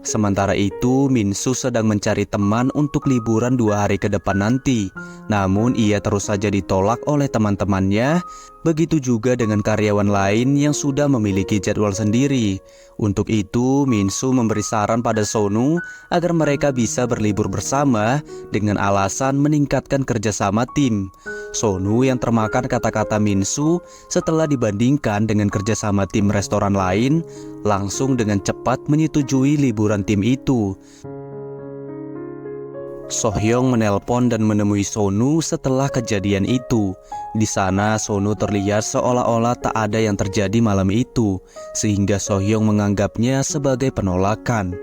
Speaker 1: Sementara itu, Minsu sedang mencari teman untuk liburan 2 hari ke depan nanti. Namun ia terus saja ditolak oleh teman-temannya. Begitu juga dengan karyawan lain yang sudah memiliki jadwal sendiri. Untuk itu, Minsu memberi saran pada Sonu agar mereka bisa berlibur bersama dengan alasan meningkatkan kerjasama tim. Sonu yang termakan kata-kata Minsu setelah dibandingkan dengan kerjasama tim restoran lain, langsung dengan cepat menyetujui liburan tim itu. Sohyong menelpon dan menemui Sonu setelah kejadian itu. Di sana Sonu terlihat seolah-olah tak ada yang terjadi malam itu, sehingga Sohyong menganggapnya sebagai penolakan.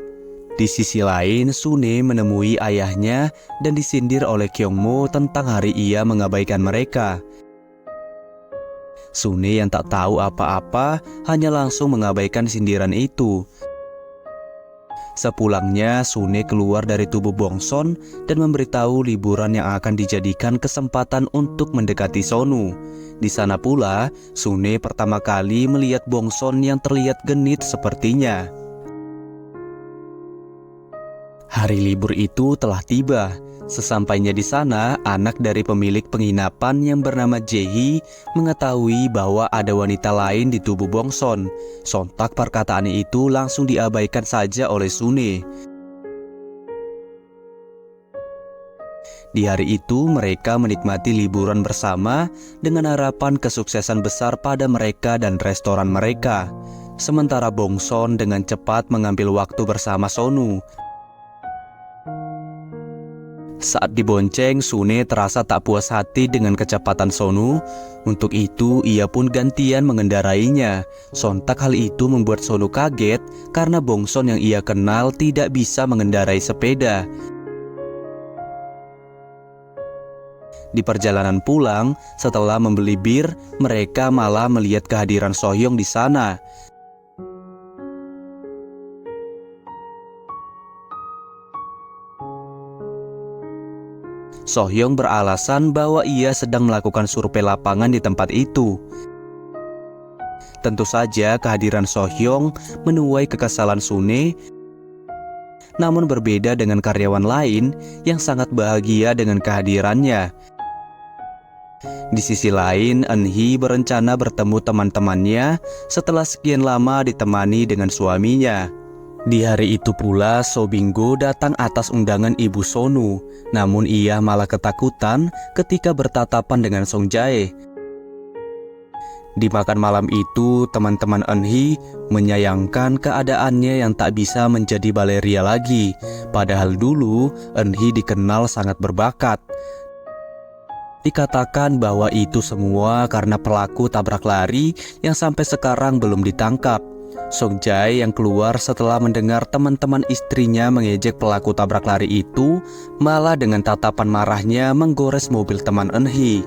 Speaker 1: Di sisi lain, Sune menemui ayahnya dan disindir oleh Kyungmo tentang hari ia mengabaikan mereka. Sune yang tak tahu apa-apa hanya langsung mengabaikan sindiran itu. Sepulangnya, Sune keluar dari tubuh Bongson dan memberitahu liburan yang akan dijadikan kesempatan untuk mendekati Sonu. Di sana pula, Sune pertama kali melihat Bongson yang terlihat genit sepertinya. Hari libur itu telah tiba. Sesampainya di sana, anak dari pemilik penginapan yang bernama Jae-hee mengetahui bahwa ada wanita lain di tubuh Bongson. Sontak perkataan itu langsung diabaikan saja oleh Sune. Di hari itu mereka menikmati liburan bersama dengan harapan kesuksesan besar pada mereka dan restoran mereka. Sementara Bongson dengan cepat mengambil waktu bersama Sonu. Saat dibonceng, Sune terasa tak puas hati dengan kecepatan Sonu. Untuk itu, ia pun gantian mengendarainya. Sontak hal itu membuat Sonu kaget karena Bongson yang ia kenal tidak bisa mengendarai sepeda. Di perjalanan pulang, setelah membeli bir, mereka malah melihat kehadiran Sohyong di sana. Sohyong beralasan bahwa ia sedang melakukan survei lapangan di tempat itu. Tentu saja kehadiran Sohyong menuai kekesalan Sune, namun berbeda dengan karyawan lain yang sangat bahagia dengan kehadirannya. Di sisi lain, Eun-hee berencana bertemu teman-temannya setelah sekian lama ditemani dengan suaminya. Di hari itu pula, So Binggo datang atas undangan ibu Sonu. Namun ia malah ketakutan ketika bertatapan dengan Song Jae. Di makan malam itu, teman-teman Eun-hee menyayangkan keadaannya yang tak bisa menjadi Valeria lagi. Padahal dulu, Eun-hee dikenal sangat berbakat. Dikatakan bahwa itu semua karena pelaku tabrak lari yang sampai sekarang belum ditangkap. Song Jae yang keluar setelah mendengar teman-teman istrinya mengejek pelaku tabrak lari itu, malah dengan tatapan marahnya menggores mobil teman Eun-hee.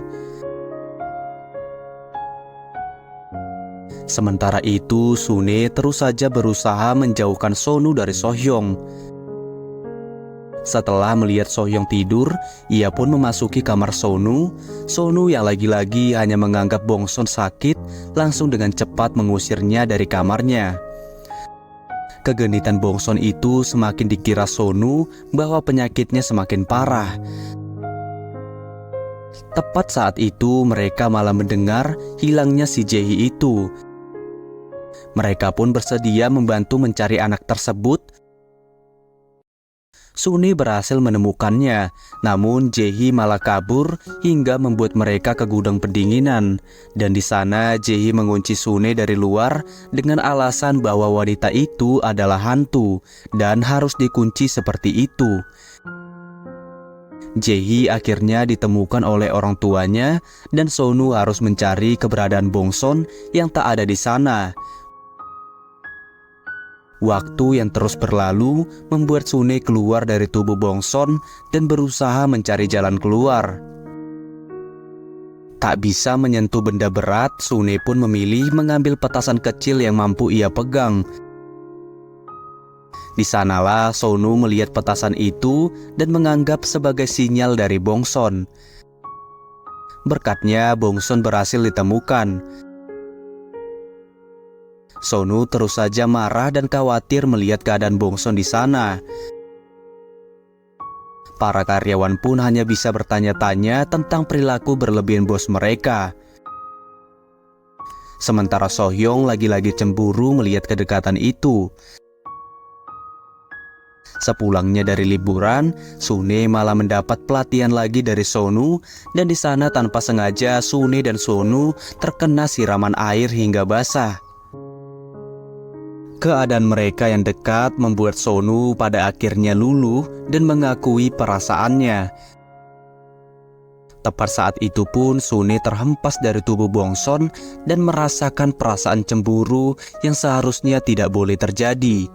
Speaker 1: Sementara itu, Sune terus saja berusaha menjauhkan Sonu dari Sohyong. Setelah melihat Sohyong tidur, ia pun memasuki kamar Sonu. Sonu yang lagi-lagi hanya menganggap Bongson sakit, langsung dengan cepat mengusirnya dari kamarnya. Kegenitan Bongson itu semakin dikira Sonu bahwa penyakitnya semakin parah. Tepat saat itu mereka malah mendengar hilangnya si Jae-hee itu. Mereka pun bersedia membantu mencari anak tersebut. Sune berhasil menemukannya, namun Jae-hee malah kabur hingga membuat mereka ke gudang pendinginan. Dan di sana Jae-hee mengunci Sune dari luar dengan alasan bahwa wanita itu adalah hantu dan harus dikunci seperti itu. Jae-hee akhirnya ditemukan oleh orang tuanya dan Sonu harus mencari keberadaan Bongson yang tak ada di sana. Waktu yang terus berlalu membuat Sune keluar dari tubuh Bongson dan berusaha mencari jalan keluar. Tak bisa menyentuh benda berat, Sune pun memilih mengambil petasan kecil yang mampu ia pegang. Di sanalah Sonu melihat petasan itu dan menganggap sebagai sinyal dari Bongson. Berkatnya Bongson berhasil ditemukan. Sonu terus saja marah dan khawatir melihat keadaan Bongson di sana. Para karyawan pun hanya bisa bertanya-tanya tentang perilaku berlebihan bos mereka. Sementara Sohyong lagi-lagi cemburu melihat kedekatan itu. Sepulangnya dari liburan, Sune malah mendapat pelatihan lagi dari Sonu, dan di sana tanpa sengaja Sune dan Sonu terkena siraman air hingga basah. Keadaan mereka yang dekat membuat Sonu pada akhirnya luluh dan mengakui perasaannya. Tepat saat itu pun Sune terhempas dari tubuh Bongson dan merasakan perasaan cemburu yang seharusnya tidak boleh terjadi.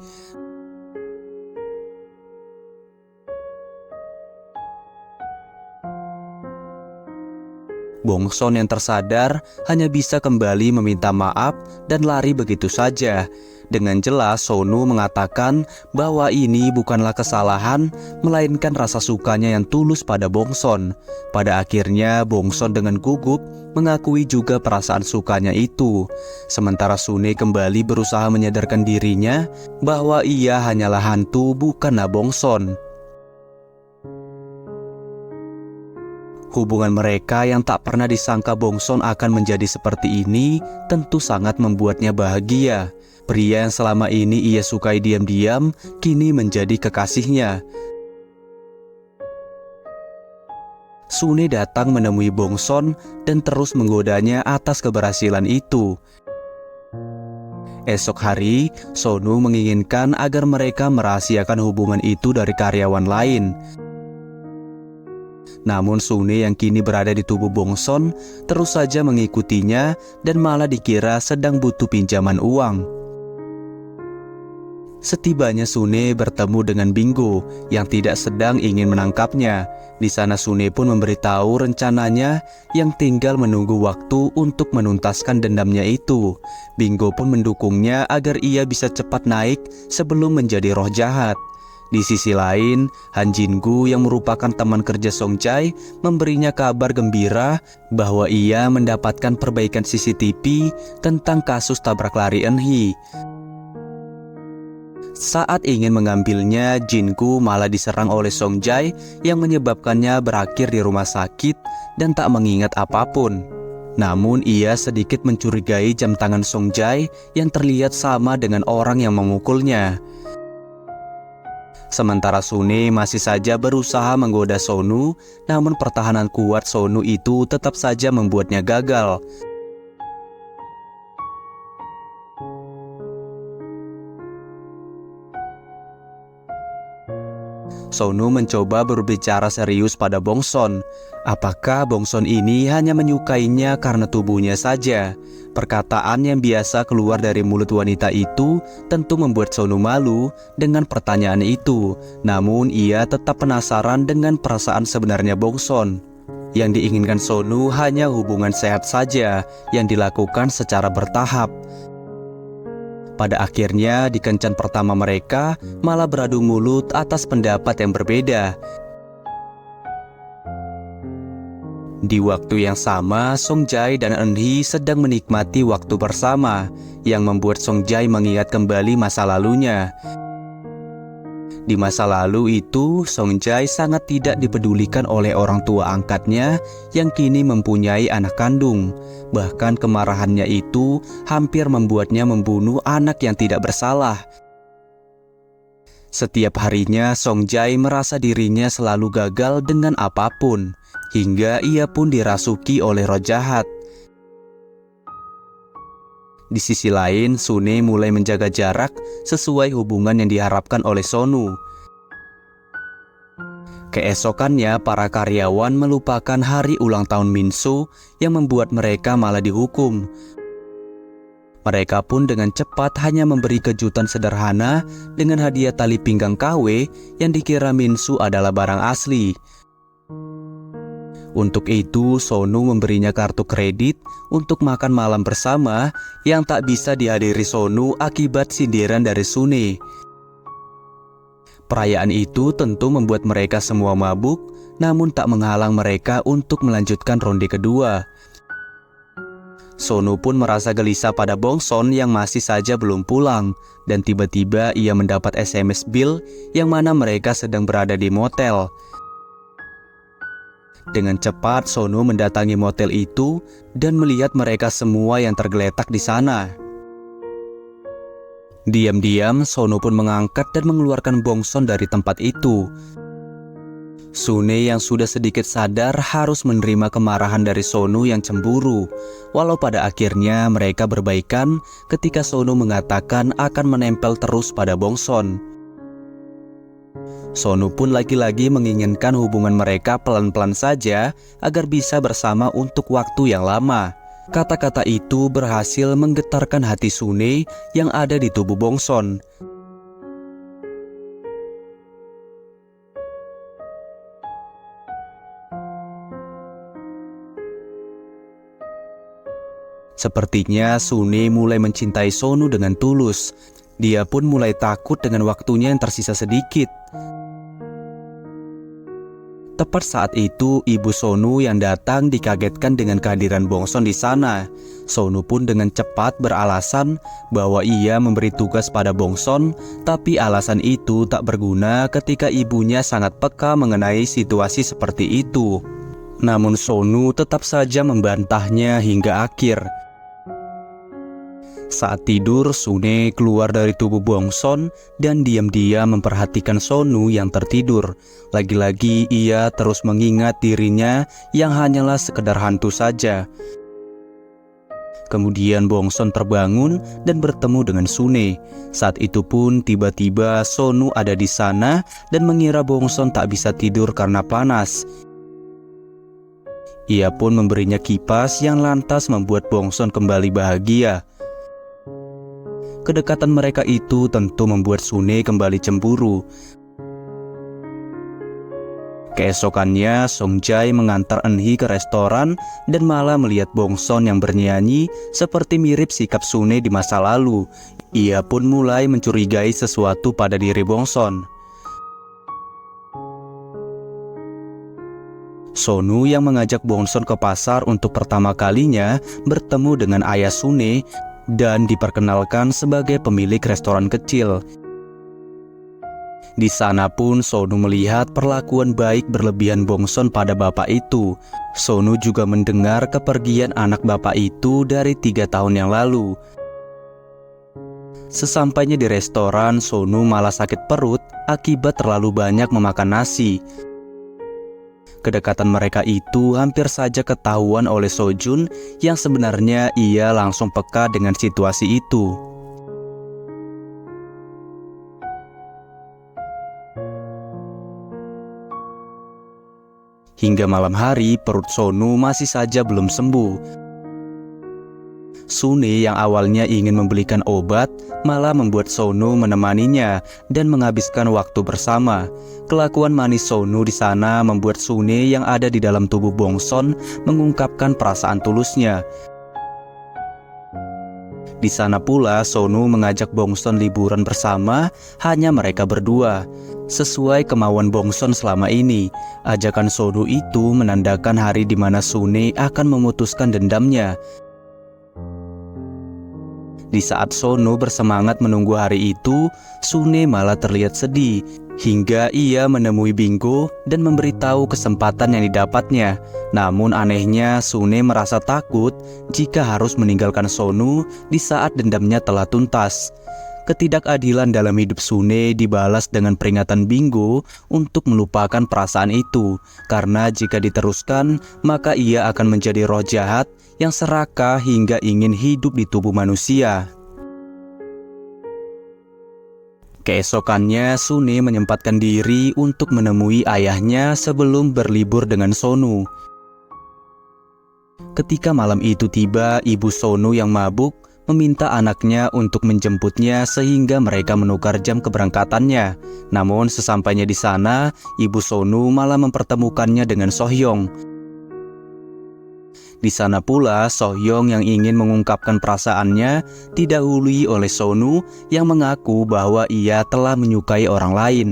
Speaker 1: Bongson yang tersadar hanya bisa kembali meminta maaf dan lari begitu saja. Dengan jelas Sonu mengatakan bahwa ini bukanlah kesalahan, melainkan rasa sukanya yang tulus pada Bongson. Pada akhirnya Bongson dengan gugup mengakui juga perasaan sukanya itu. Sementara Sune kembali berusaha menyadarkan dirinya bahwa ia hanyalah hantu, bukanlah Bongson. Hubungan mereka yang tak pernah disangka Bongson akan menjadi seperti ini tentu sangat membuatnya bahagia. Pria yang selama ini ia sukai diam-diam kini menjadi kekasihnya. Sune datang menemui Bongson dan terus menggodanya atas keberhasilan itu. Esok hari, Sonu menginginkan agar mereka merahasiakan hubungan itu dari karyawan lain. Namun Sune yang kini berada di tubuh Bongson terus saja mengikutinya dan malah dikira sedang butuh pinjaman uang. Setibanya Sune bertemu dengan Bingo yang tidak sedang ingin menangkapnya. Di sana Sune pun memberitahu rencananya yang tinggal menunggu waktu untuk menuntaskan dendamnya itu. Bingo pun mendukungnya agar ia bisa cepat naik sebelum menjadi roh jahat. Di sisi lain, Han Jin-gu yang merupakan teman kerja Song Jae memberinya kabar gembira bahwa ia mendapatkan perbaikan CCTV tentang kasus tabrak lari Eun-hee. Saat ingin mengambilnya, Jin-gu malah diserang oleh Song Jae yang menyebabkannya berakhir di rumah sakit dan tak mengingat apapun. Namun ia sedikit mencurigai jam tangan Song Jae yang terlihat sama dengan orang yang memukulnya. Sementara Sune masih saja berusaha menggoda Sonu, namun pertahanan kuat Sonu itu tetap saja membuatnya gagal. Sonu mencoba berbicara serius pada Bongson. Apakah Bongson ini hanya menyukainya karena tubuhnya saja? Perkataan yang biasa keluar dari mulut wanita itu tentu membuat Sonu malu dengan pertanyaan itu. Namun ia tetap penasaran dengan perasaan sebenarnya Bongson. Yang diinginkan Sonu hanya hubungan sehat saja yang dilakukan secara bertahap. Pada akhirnya di kencan pertama mereka malah beradu mulut atas pendapat yang berbeda. Di waktu yang sama, Song Jae dan Eun-hee sedang menikmati waktu bersama, yang membuat Song Jae mengingat kembali masa lalunya. Di masa lalu itu, Song Jae sangat tidak dipedulikan oleh orang tua angkatnya yang kini mempunyai anak kandung. Bahkan kemarahannya itu hampir membuatnya membunuh anak yang tidak bersalah. Setiap harinya Songjai merasa dirinya selalu gagal dengan apapun, hingga ia pun dirasuki oleh roh jahat. Di sisi lain, Sune mulai menjaga jarak sesuai hubungan yang diharapkan oleh Sonu. Keesokannya, para karyawan melupakan hari ulang tahun Minsu yang membuat mereka malah dihukum. Mereka pun dengan cepat hanya memberi kejutan sederhana dengan hadiah tali pinggang KW yang dikira Minsu adalah barang asli. Untuk itu, Sonu memberinya kartu kredit untuk makan malam bersama yang tak bisa dihadiri Sonu akibat sindiran dari Sune. Perayaan itu tentu membuat mereka semua mabuk, namun tak menghalang mereka untuk melanjutkan ronde kedua. Sonu pun merasa gelisah pada Bongson yang masih saja belum pulang, dan tiba-tiba ia mendapat SMS Bill yang mana mereka sedang berada di motel. Dengan cepat Sonu mendatangi motel itu dan melihat mereka semua yang tergeletak di sana. Diam-diam Sonu pun mengangkat dan mengeluarkan Bongson dari tempat itu. Sune yang sudah sedikit sadar harus menerima kemarahan dari Sonu yang cemburu, walau pada akhirnya mereka berbaikan ketika Sonu mengatakan akan menempel terus pada Bongson. Sonu pun lagi-lagi menginginkan hubungan mereka pelan-pelan saja agar bisa bersama untuk waktu yang lama. Kata-kata itu berhasil menggetarkan hati Sune yang ada di tubuh Bongson. Sepertinya Sune mulai mencintai Sonu dengan tulus. Dia pun mulai takut dengan waktunya yang tersisa sedikit. Tepat saat itu, ibu Sonu yang datang dikagetkan dengan kehadiran Bongson di sana. Sonu pun dengan cepat beralasan bahwa ia memberi tugas pada Bongson, tapi alasan itu tak berguna ketika ibunya sangat peka mengenai situasi seperti itu. Namun Sonu tetap saja membantahnya hingga akhir. Saat tidur, Sune keluar dari tubuh Bongson dan diam-diam memperhatikan Sonu yang tertidur. Lagi-lagi ia terus mengingat dirinya yang hanyalah sekedar hantu saja. Kemudian Bongson terbangun dan bertemu dengan Sune. Saat itu pun tiba-tiba Sonu ada di sana dan mengira Bongson tak bisa tidur karena panas. Ia pun memberinya kipas yang lantas membuat Bongson kembali bahagia. Kedekatan mereka itu tentu membuat Sune kembali cemburu. Keesokannya, Songjai mengantar Eunhee ke restoran dan malah melihat Bongson yang bernyanyi seperti mirip sikap Sune di masa lalu. Ia pun mulai mencurigai sesuatu pada diri Bongson. Sonu yang mengajak Bongson ke pasar untuk pertama kalinya bertemu dengan ayah Sune dan diperkenalkan sebagai pemilik restoran kecil. Di sana pun Sonu melihat perlakuan baik berlebihan Bongson pada bapak itu. Sonu juga mendengar kepergian anak bapak itu dari 3 tahun yang lalu. Sesampainya di restoran, Sonu malah sakit perut akibat terlalu banyak memakan nasi. Kedekatan mereka itu hampir saja ketahuan oleh Sojun yang sebenarnya ia langsung peka dengan situasi itu. Hingga malam hari, perut Sonu masih saja belum sembuh. Sune yang awalnya ingin membelikan obat malah membuat Sonu menemaninya dan menghabiskan waktu bersama. Kelakuan manis Sonu di sana membuat Sune yang ada di dalam tubuh Bongson mengungkapkan perasaan tulusnya. Di sana pula Sonu mengajak Bongson liburan bersama, hanya mereka berdua. Sesuai kemauan Bongson selama ini, ajakan Sonu itu menandakan hari di mana Sune akan memutuskan dendamnya. Di saat Sonu bersemangat menunggu hari itu, Sune malah terlihat sedih, hingga ia menemui Bingo dan memberitahu kesempatan yang didapatnya. Namun anehnya, Sune merasa takut jika harus meninggalkan Sonu di saat dendamnya telah tuntas. Ketidakadilan dalam hidup Sune dibalas dengan peringatan Bingo untuk melupakan perasaan itu, karena jika diteruskan, maka ia akan menjadi roh jahat yang serakah hingga ingin hidup di tubuh manusia. Keesokannya, Sune menyempatkan diri untuk menemui ayahnya sebelum berlibur dengan Sonu. Ketika malam itu tiba, ibu Sonu yang mabuk meminta anaknya untuk menjemputnya sehingga mereka menukar jam keberangkatannya. Namun sesampainya di sana, ibu Sonu malah mempertemukannya dengan Sohyong. Di sana pula Sohyong yang ingin mengungkapkan perasaannya didahului oleh Sonu yang mengaku bahwa ia telah menyukai orang lain.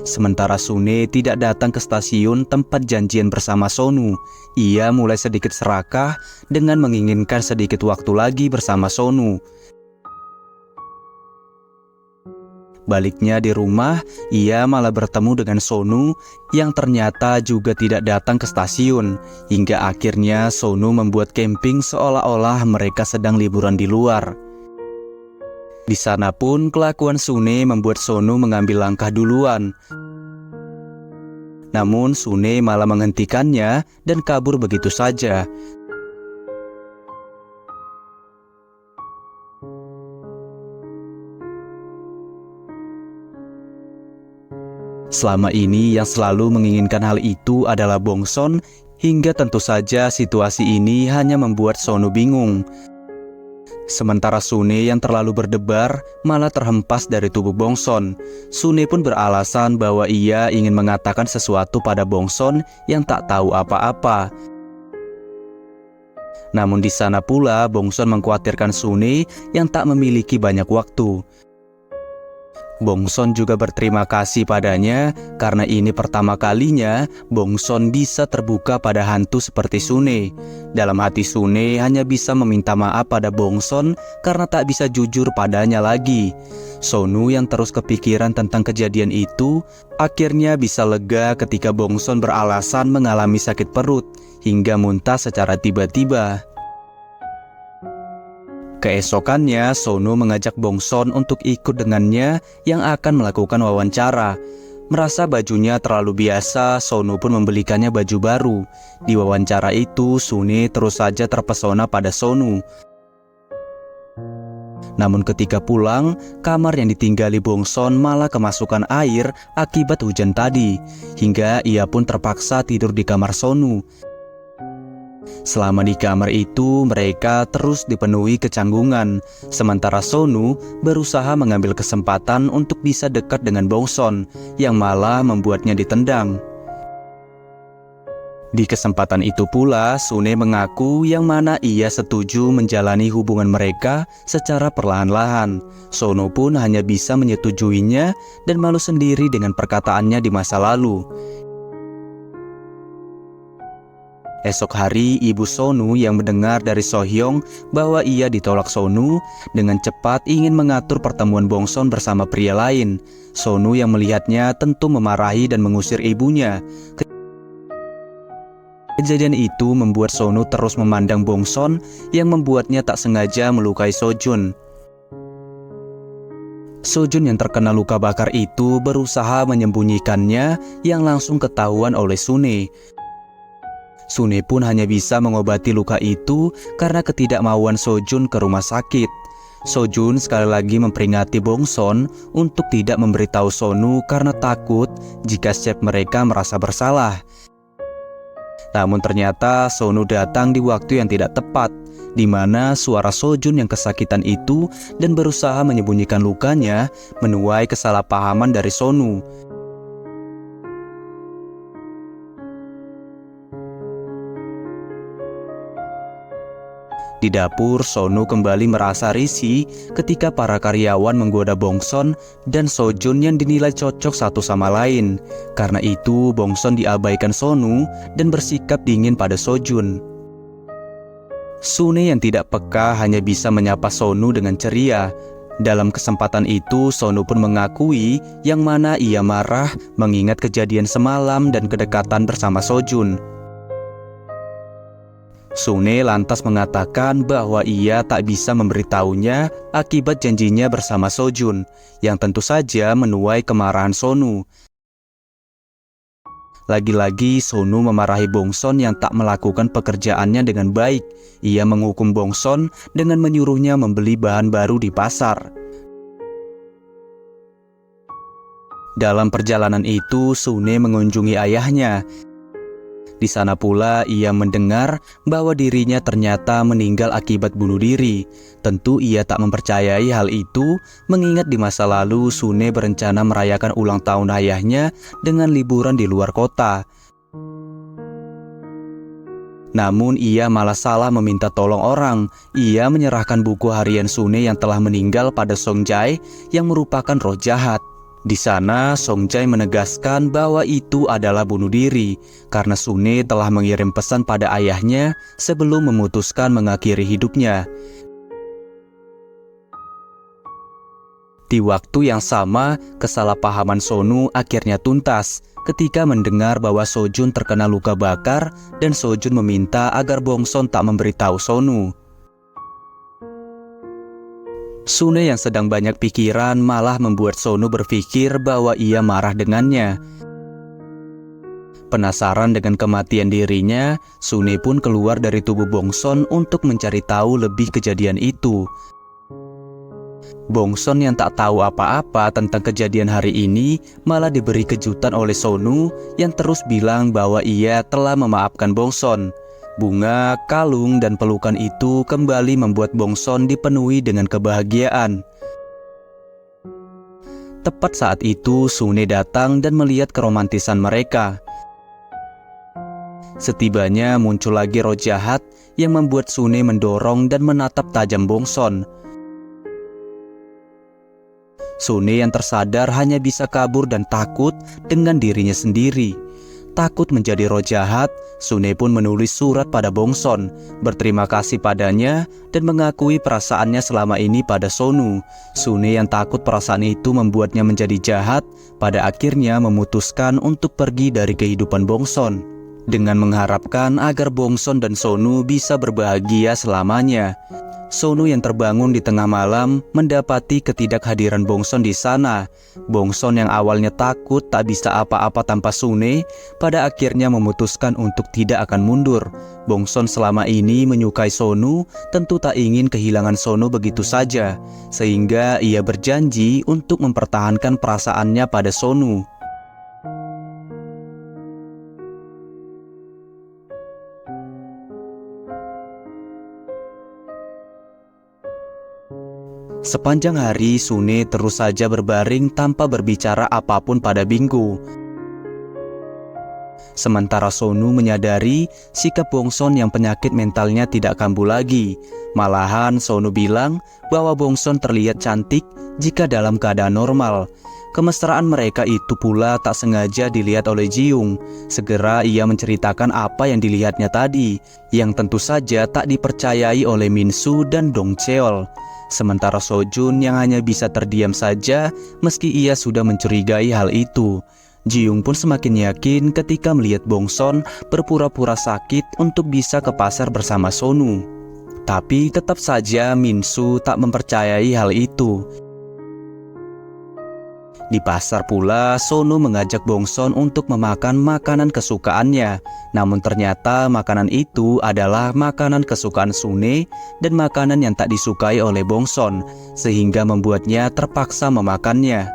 Speaker 1: Sementara Sune tidak datang ke stasiun tempat janjian bersama Sonu. Ia mulai sedikit serakah dengan menginginkan sedikit waktu lagi bersama Sonu. Baliknya di rumah, ia malah bertemu dengan Sonu yang ternyata juga tidak datang ke stasiun. Hingga akhirnya Sonu membuat camping seolah-olah mereka sedang liburan di luar. Di sana pun kelakuan Sune membuat Sonu mengambil langkah duluan. Namun Sune malah menghentikannya dan kabur begitu saja. Selama ini yang selalu menginginkan hal itu adalah Bongson, hingga tentu saja situasi ini hanya membuat Sonu bingung. Sementara Sune yang terlalu berdebar malah terhempas dari tubuh Bongson. Sune pun beralasan bahwa ia ingin mengatakan sesuatu pada Bongson yang tak tahu apa-apa. Namun di sana pula Bongson mengkhawatirkan Sune yang tak memiliki banyak waktu. Bongson juga berterima kasih padanya karena ini pertama kalinya Bongson bisa terbuka pada hantu seperti Sune. Dalam hati Sune hanya bisa meminta maaf pada Bongson karena tak bisa jujur padanya lagi. Sonu yang terus kepikiran tentang kejadian itu akhirnya bisa lega ketika Bongson beralasan mengalami sakit perut hingga muntah secara tiba-tiba. Keesokannya, Sonu mengajak Bongson untuk ikut dengannya yang akan melakukan wawancara. Merasa bajunya terlalu biasa, Sonu pun membelikannya baju baru. Di wawancara itu, Sune terus saja terpesona pada Sonu. Namun ketika pulang, kamar yang ditinggali Bongson malah kemasukan air akibat hujan tadi, hingga ia pun terpaksa tidur di kamar Sonu. Selama di kamar itu, mereka terus dipenuhi kecanggungan. Sementara Sonu berusaha mengambil kesempatan untuk bisa dekat dengan Bongson, yang malah membuatnya ditendang. Di kesempatan itu pula, Sune mengaku yang mana ia setuju menjalani hubungan mereka secara perlahan-lahan. Sonu pun hanya bisa menyetujuinya dan malu sendiri dengan perkataannya di masa lalu. Esok hari, ibu Sonu yang mendengar dari Sohyong bahwa ia ditolak Sonu dengan cepat ingin mengatur pertemuan Bongson bersama pria lain. Sonu yang melihatnya tentu memarahi dan mengusir ibunya. Kejadian itu membuat Sonu terus memandang Bongson yang membuatnya tak sengaja melukai Sojun. Sojun yang terkena luka bakar itu berusaha menyembunyikannya yang langsung ketahuan oleh Sune. Sune pun hanya bisa mengobati luka itu karena ketidakmauan Sojun ke rumah sakit. Sojun sekali lagi memperingati Bongson untuk tidak memberitahu Sonu karena takut jika chef mereka merasa bersalah. Namun ternyata Sonu datang di waktu yang tidak tepat, di mana suara Sojun yang kesakitan itu dan berusaha menyembunyikan lukanya menuai kesalahpahaman dari Sonu. Di dapur, Sonu kembali merasa risih ketika para karyawan menggoda Bongson dan Sojun yang dinilai cocok satu sama lain. Karena itu, Bongson diabaikan Sonu dan bersikap dingin pada Sojun. Sune yang tidak peka hanya bisa menyapa Sonu dengan ceria. Dalam kesempatan itu, Sonu pun mengakui yang mana ia marah mengingat kejadian semalam dan kedekatan bersama Sojun. Sune lantas mengatakan bahwa ia tak bisa memberitahunya akibat janjinya bersama Sojun, yang tentu saja menuai kemarahan Sonu. Lagi-lagi Sonu memarahi Bongson yang tak melakukan pekerjaannya dengan baik. Ia menghukum Bongson dengan menyuruhnya membeli bahan baru di pasar. Dalam perjalanan itu, Sune mengunjungi ayahnya. Di sana pula ia mendengar bahwa dirinya ternyata meninggal akibat bunuh diri. Tentu ia tak mempercayai hal itu, mengingat di masa lalu Sune berencana merayakan ulang tahun ayahnya dengan liburan di luar kota. Namun ia malah salah meminta tolong orang. Ia menyerahkan buku harian Sune yang telah meninggal pada Songjai yang merupakan roh jahat. Di sana, Songjai menegaskan bahwa itu adalah bunuh diri karena Sune telah mengirim pesan pada ayahnya sebelum memutuskan mengakhiri hidupnya. Di waktu yang sama, kesalahpahaman Sonu akhirnya tuntas ketika mendengar bahwa Sojun terkena luka bakar dan Sojun meminta agar Bongson tak memberitahu Sonu. Sune yang sedang banyak pikiran malah membuat Sonu berpikir bahwa ia marah dengannya. Penasaran dengan kematian dirinya, Sune pun keluar dari tubuh Bongson untuk mencari tahu lebih kejadian itu. Bongson yang tak tahu apa-apa tentang kejadian hari ini malah diberi kejutan oleh Sonu yang terus bilang bahwa ia telah memaafkan Bongson. Bunga, kalung, dan pelukan itu kembali membuat Bongson dipenuhi dengan kebahagiaan. Tepat saat itu, Sune datang dan melihat keromantisan mereka. Setibanya muncul lagi roh jahat yang membuat Sune mendorong dan menatap tajam Bongson. Sune yang tersadar hanya bisa kabur dan takut dengan dirinya sendiri. Takut menjadi roh jahat, Sune pun menulis surat pada Bongson, berterima kasih padanya dan mengakui perasaannya selama ini pada Sonu. Sune yang takut perasaan itu membuatnya menjadi jahat, pada akhirnya memutuskan untuk pergi dari kehidupan Bongson, dengan mengharapkan agar Bongson dan Sonu bisa berbahagia selamanya. Sonu yang terbangun di tengah malam mendapati ketidakhadiran Bongson di sana. Bongson yang awalnya takut tak bisa apa-apa tanpa Sune, pada akhirnya memutuskan untuk tidak akan mundur. Bongson selama ini menyukai Sonu, tentu tak ingin kehilangan Sonu begitu saja, sehingga ia berjanji untuk mempertahankan perasaannya pada Sonu. Sepanjang hari, Sune terus saja berbaring tanpa berbicara apapun pada Binggu. Sementara Sonu menyadari sikap Bongson yang penyakit mentalnya tidak kambuh lagi. Malahan Sonu bilang bahwa Bongson terlihat cantik jika dalam keadaan normal. Kemesraan mereka itu pula tak sengaja dilihat oleh Jiung. Segera ia menceritakan apa yang dilihatnya tadi, yang tentu saja tak dipercayai oleh Minsu dan Dong Cheol. Sementara Sojun yang hanya bisa terdiam saja meski ia sudah mencurigai hal itu. Jiung pun semakin yakin ketika melihat Bongson berpura-pura sakit untuk bisa ke pasar bersama Sonu. Tapi tetap saja Minsu tak mempercayai hal itu. Di pasar pula, Sonu mengajak Bongson untuk memakan makanan kesukaannya. Namun ternyata makanan itu adalah makanan kesukaan Sune dan makanan yang tak disukai oleh Bongson, sehingga membuatnya terpaksa memakannya.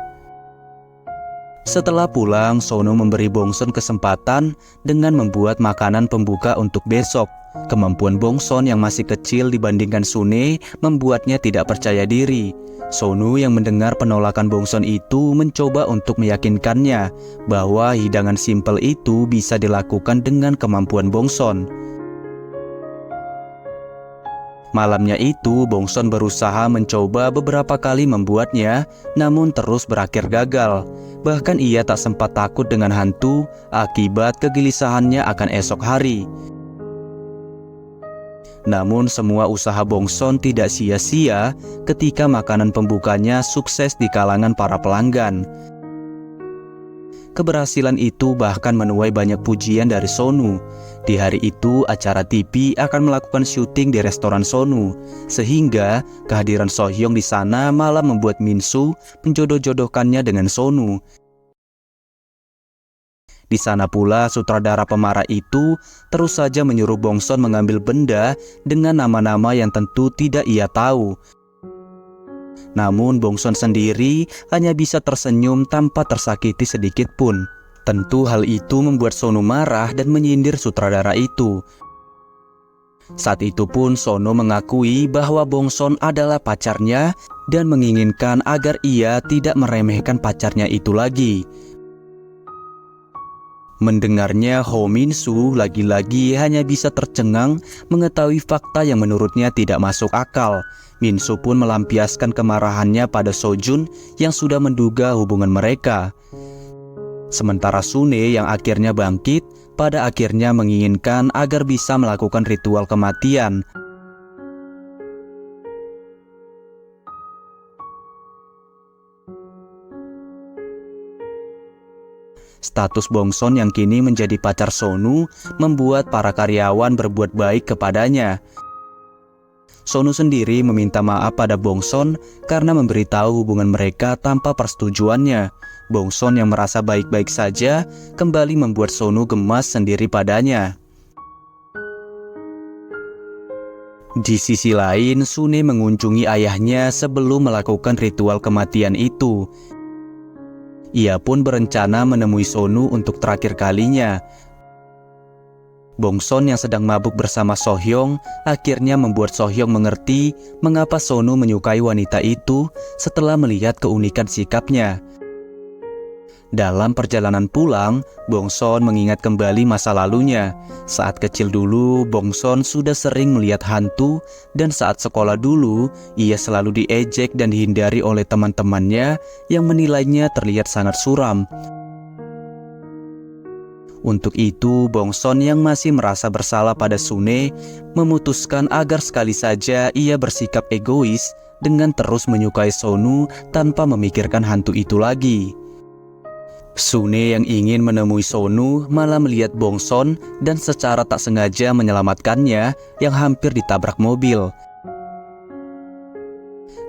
Speaker 1: Setelah pulang, Sonu memberi Bongson kesempatan dengan membuat makanan pembuka untuk besok. Kemampuan Bongson yang masih kecil dibandingkan Sune membuatnya tidak percaya diri. Sonu yang mendengar penolakan Bongson itu mencoba untuk meyakinkannya bahwa hidangan simpel itu bisa dilakukan dengan kemampuan Bongson. Malamnya itu, Bongson berusaha mencoba beberapa kali membuatnya, namun terus berakhir gagal. Bahkan ia tak sempat takut dengan hantu akibat kegelisahannya akan esok hari. Namun semua usaha Bongson tidak sia-sia ketika makanan pembukanya sukses di kalangan para pelanggan. Keberhasilan itu bahkan menuai banyak pujian dari Sonu. Di hari itu, acara TV akan melakukan syuting di restoran Sonu, sehingga kehadiran Sohyong di sana malah membuat Minsu menjodoh-jodohkannya dengan Sonu. Di sana pula, sutradara pemarah itu terus saja menyuruh Bongson mengambil benda dengan nama-nama yang tentu tidak ia tahu. Namun Bongson sendiri hanya bisa tersenyum tanpa tersakiti sedikit pun. Tentu hal itu membuat Sonu marah dan menyindir sutradara itu. Saat itu pun Sono mengakui bahwa Bongson adalah pacarnya dan menginginkan agar ia tidak meremehkan pacarnya itu lagi. Mendengarnya, Ho Minsu lagi-lagi hanya bisa tercengang mengetahui fakta yang menurutnya tidak masuk akal. Minsu pun melampiaskan kemarahannya pada Sojun yang sudah menduga hubungan mereka. Sementara Sune yang akhirnya bangkit, pada akhirnya menginginkan agar bisa melakukan ritual kematian. Status Bongson yang kini menjadi pacar Sonu membuat para karyawan berbuat baik kepadanya. Sonu sendiri meminta maaf pada Bongson karena memberitahu hubungan mereka tanpa persetujuannya. Bongson yang merasa baik-baik saja kembali membuat Sonu gemas sendiri padanya. Di sisi lain, Sune mengunjungi ayahnya sebelum melakukan ritual kematian itu. Ia pun berencana menemui Sonu untuk terakhir kalinya. Bongson yang sedang mabuk bersama Sohyong akhirnya membuat Sohyong mengerti mengapa Sonu menyukai wanita itu setelah melihat keunikan sikapnya. Dalam perjalanan pulang, Bongson mengingat kembali masa lalunya. Saat kecil dulu, Bongson sudah sering melihat hantu, dan saat sekolah dulu, ia selalu diejek dan dihindari oleh teman-temannya yang menilainya terlihat sangat suram. Untuk itu, Bongson yang masih merasa bersalah pada Sune memutuskan agar sekali saja ia bersikap egois dengan terus menyukai Sonu tanpa memikirkan hantu itu lagi. Sune yang ingin menemui Sonu malah melihat Bongson dan secara tak sengaja menyelamatkannya yang hampir ditabrak mobil.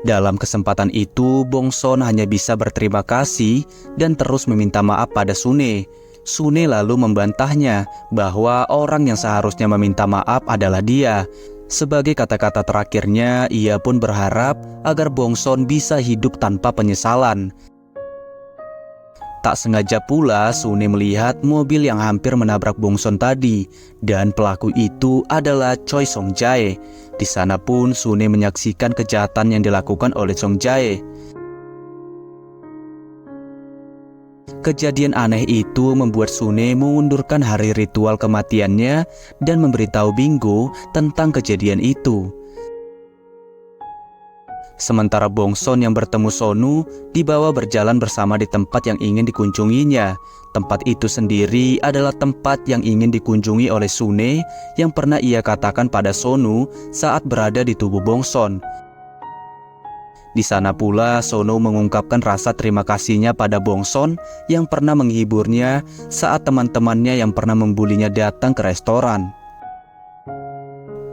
Speaker 1: Dalam kesempatan itu, Bongson hanya bisa berterima kasih dan terus meminta maaf pada Sune. Sune lalu membantahnya bahwa orang yang seharusnya meminta maaf adalah dia. Sebagai kata-kata terakhirnya, ia pun berharap agar Bongson bisa hidup tanpa penyesalan. Tak sengaja pula Sune melihat mobil yang hampir menabrak Bongson tadi, dan pelaku itu adalah Choi Song Jae. Di sana pun Sune menyaksikan kejahatan yang dilakukan oleh Song Jae. Kejadian aneh itu membuat Sune mengundurkan hari ritual kematiannya dan memberitahu Bingo tentang kejadian itu. Sementara Bongson yang bertemu Sonu dibawa berjalan bersama di tempat yang ingin dikunjunginya. Tempat itu sendiri adalah tempat yang ingin dikunjungi oleh Sune yang pernah ia katakan pada Sonu saat berada di tubuh Bongson. Di sana pula Sonu mengungkapkan rasa terima kasihnya pada Bongson yang pernah menghiburnya saat teman-temannya yang pernah membulinya datang ke restoran.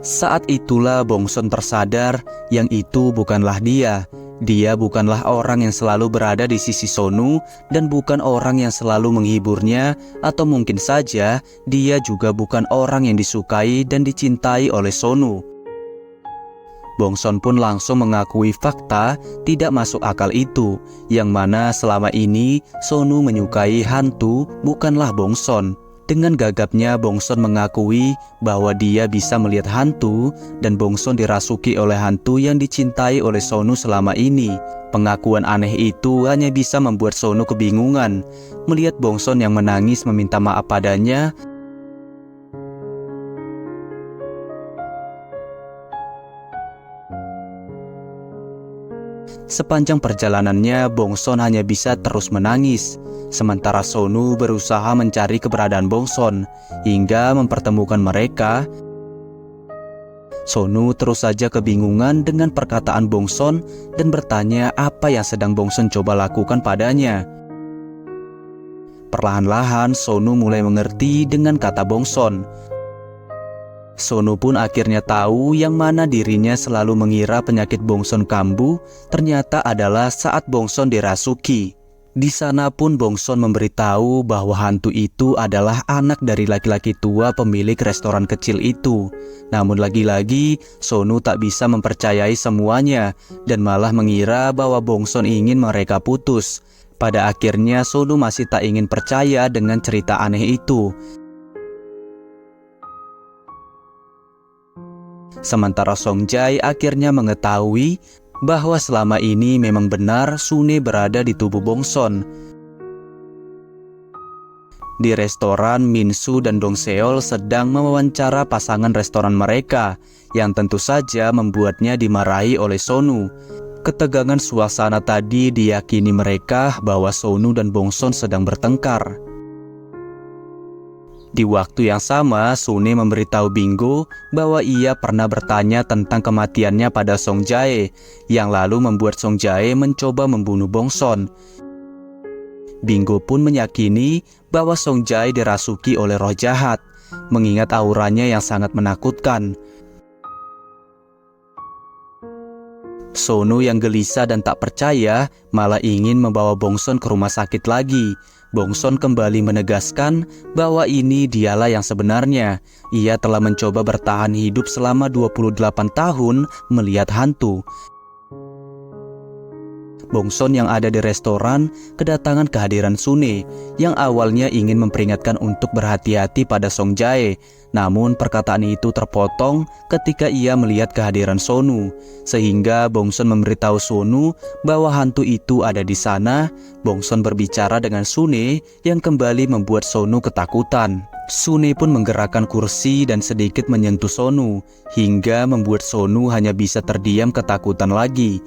Speaker 1: Saat itulah Bongson tersadar yang itu bukanlah dia. Dia bukanlah orang yang selalu berada di sisi Sonu dan bukan orang yang selalu menghiburnya, atau mungkin saja dia juga bukan orang yang disukai dan dicintai oleh Sonu. Bongson pun langsung mengakui fakta tidak masuk akal itu, yang mana selama ini Sonu menyukai hantu bukanlah Bongson. Dengan gagapnya Bongson mengakui bahwa dia bisa melihat hantu dan Bongson dirasuki oleh hantu yang dicintai oleh Sonu selama ini. Pengakuan aneh itu hanya bisa membuat Sonu kebingungan. Melihat Bongson yang menangis meminta maaf padanya, sepanjang perjalanannya Bongson hanya bisa terus menangis. Sementara Sonu berusaha mencari keberadaan Bongson hingga mempertemukan mereka. Sonu terus saja kebingungan dengan perkataan Bongson dan bertanya apa yang sedang Bongson coba lakukan padanya. perlahan-lahan Sonu mulai mengerti dengan kata Bongson. Sonu pun akhirnya tahu yang mana dirinya selalu mengira penyakit Bongson kambuh ternyata adalah saat Bongson dirasuki. Di sana pun Bongson memberitahu bahwa hantu itu adalah anak dari laki-laki tua pemilik restoran kecil itu. Namun lagi-lagi Sonu tak bisa mempercayai semuanya dan malah mengira bahwa Bongson ingin mereka putus. Pada akhirnya Sonu masih tak ingin percaya dengan cerita aneh itu. Sementara Songjai akhirnya mengetahui bahwa selama ini memang benar Sune berada di tubuh Bongson. Di restoran, Minsu dan Dongseol sedang mewawancara pasangan restoran mereka, yang tentu saja membuatnya dimarahi oleh Sonu. Ketegangan suasana tadi diyakini mereka bahwa Sonu dan Bongson sedang bertengkar. Di waktu yang sama, Sune memberitahu Bingo bahwa ia pernah bertanya tentang kematiannya pada Songjae, yang lalu membuat Songjae mencoba membunuh Bongson. Bingo pun meyakini bahwa Songjae dirasuki oleh roh jahat, mengingat auranya yang sangat menakutkan. Sonu yang gelisah dan tak percaya malah ingin membawa Bongson ke rumah sakit lagi. Bongson kembali menegaskan bahwa ini dialah yang sebenarnya. Ia telah mencoba bertahan hidup selama 28 tahun melihat hantu. Bongson yang ada di restoran kedatangan kehadiran Sune yang awalnya ingin memperingatkan untuk berhati-hati pada Songjae. Namun perkataan itu terpotong ketika ia melihat kehadiran Sonu, sehingga Bongson memberitahu Sonu bahwa hantu itu ada di sana. Bongson berbicara dengan Sune yang kembali membuat Sonu ketakutan. Sune pun menggerakkan kursi dan sedikit menyentuh Sonu, hingga membuat Sonu hanya bisa terdiam ketakutan lagi.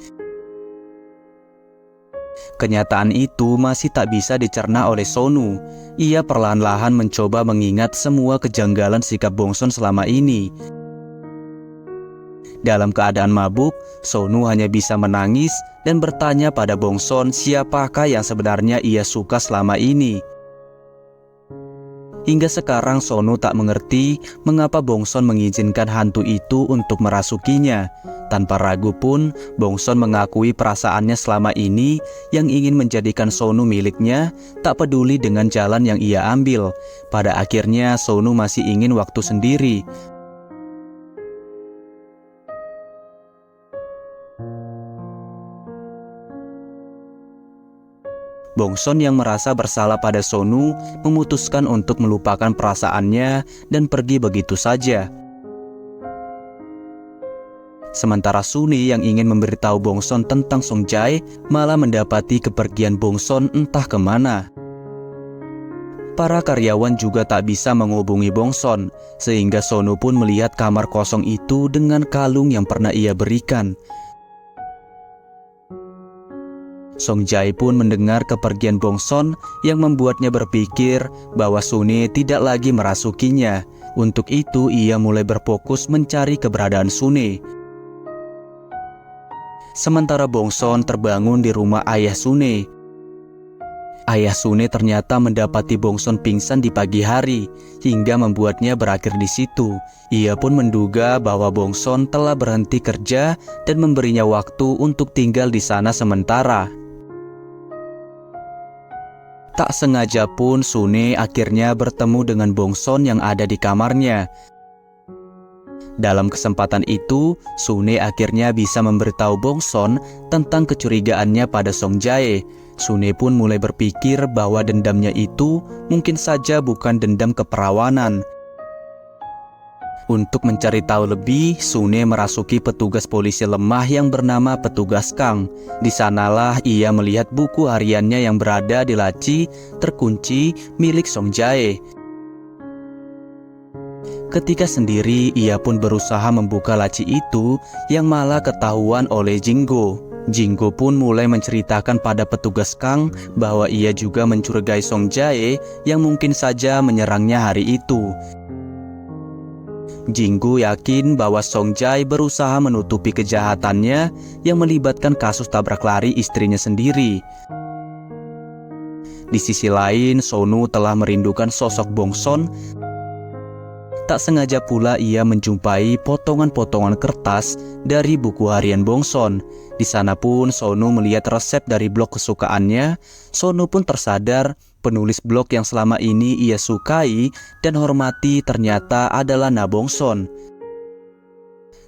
Speaker 1: Kenyataan itu masih tak bisa dicerna oleh Sonu. Ia perlahan-lahan mencoba mengingat semua kejanggalan sikap Bongson selama ini. Dalam keadaan mabuk, Sonu hanya bisa menangis dan bertanya pada Bongson siapakah yang sebenarnya ia suka selama ini. Hingga sekarang Sonu tak mengerti mengapa Bongson mengizinkan hantu itu untuk merasukinya. Tanpa ragu pun, Bongson mengakui perasaannya selama ini yang ingin menjadikan Sonu miliknya, tak peduli dengan jalan yang ia ambil. Pada akhirnya Sonu masih ingin waktu sendiri. Bongson yang merasa bersalah pada Sonu memutuskan untuk melupakan perasaannya dan pergi begitu saja. Sementara Sune yang ingin memberitahu Bongson tentang Songjae malah mendapati kepergian Bongson entah kemana. Para karyawan juga tak bisa menghubungi Bongson, sehingga Sonu pun melihat kamar kosong itu dengan kalung yang pernah ia berikan. Songjae pun mendengar kepergian Bongson yang membuatnya berpikir bahwa Sune tidak lagi merasukinya. Untuk itu ia mulai berfokus mencari keberadaan Sune. Sementara Bongson terbangun di rumah ayah Sune. Ayah Sune ternyata mendapati Bongson pingsan di pagi hari, hingga membuatnya berakhir di situ. Ia pun menduga bahwa Bongson telah berhenti kerja dan memberinya waktu untuk tinggal di sana sementara. Tak sengaja pun Sune akhirnya bertemu dengan Bongson yang ada di kamarnya. Dalam kesempatan itu, Sune akhirnya bisa memberitahu Bongson tentang kecurigaannya pada Songjae. Sune pun mulai berpikir bahwa dendamnya itu mungkin saja bukan dendam keperawanan. Untuk mencari tahu lebih, Sune merasuki petugas polisi lemah yang bernama Petugas Kang. Di sanalah ia melihat buku hariannya yang berada di laci terkunci milik Songjae. Ketika sendiri, ia pun berusaha membuka laci itu yang malah ketahuan oleh Jinggo. Jinggo pun mulai menceritakan pada Petugas Kang bahwa ia juga mencurigai Songjae yang mungkin saja menyerangnya hari itu. Jinggo yakin bahwa Songjae berusaha menutupi kejahatannya yang melibatkan kasus tabrak lari istrinya sendiri. Di sisi lain, Sonu telah merindukan sosok Bongson. Tak sengaja pula ia menjumpai potongan-potongan kertas dari buku harian Bongson. Di sana pun Sonu melihat resep dari blog kesukaannya. Sonu pun tersadar penulis blog yang selama ini ia sukai dan hormati ternyata adalah Na Bongson.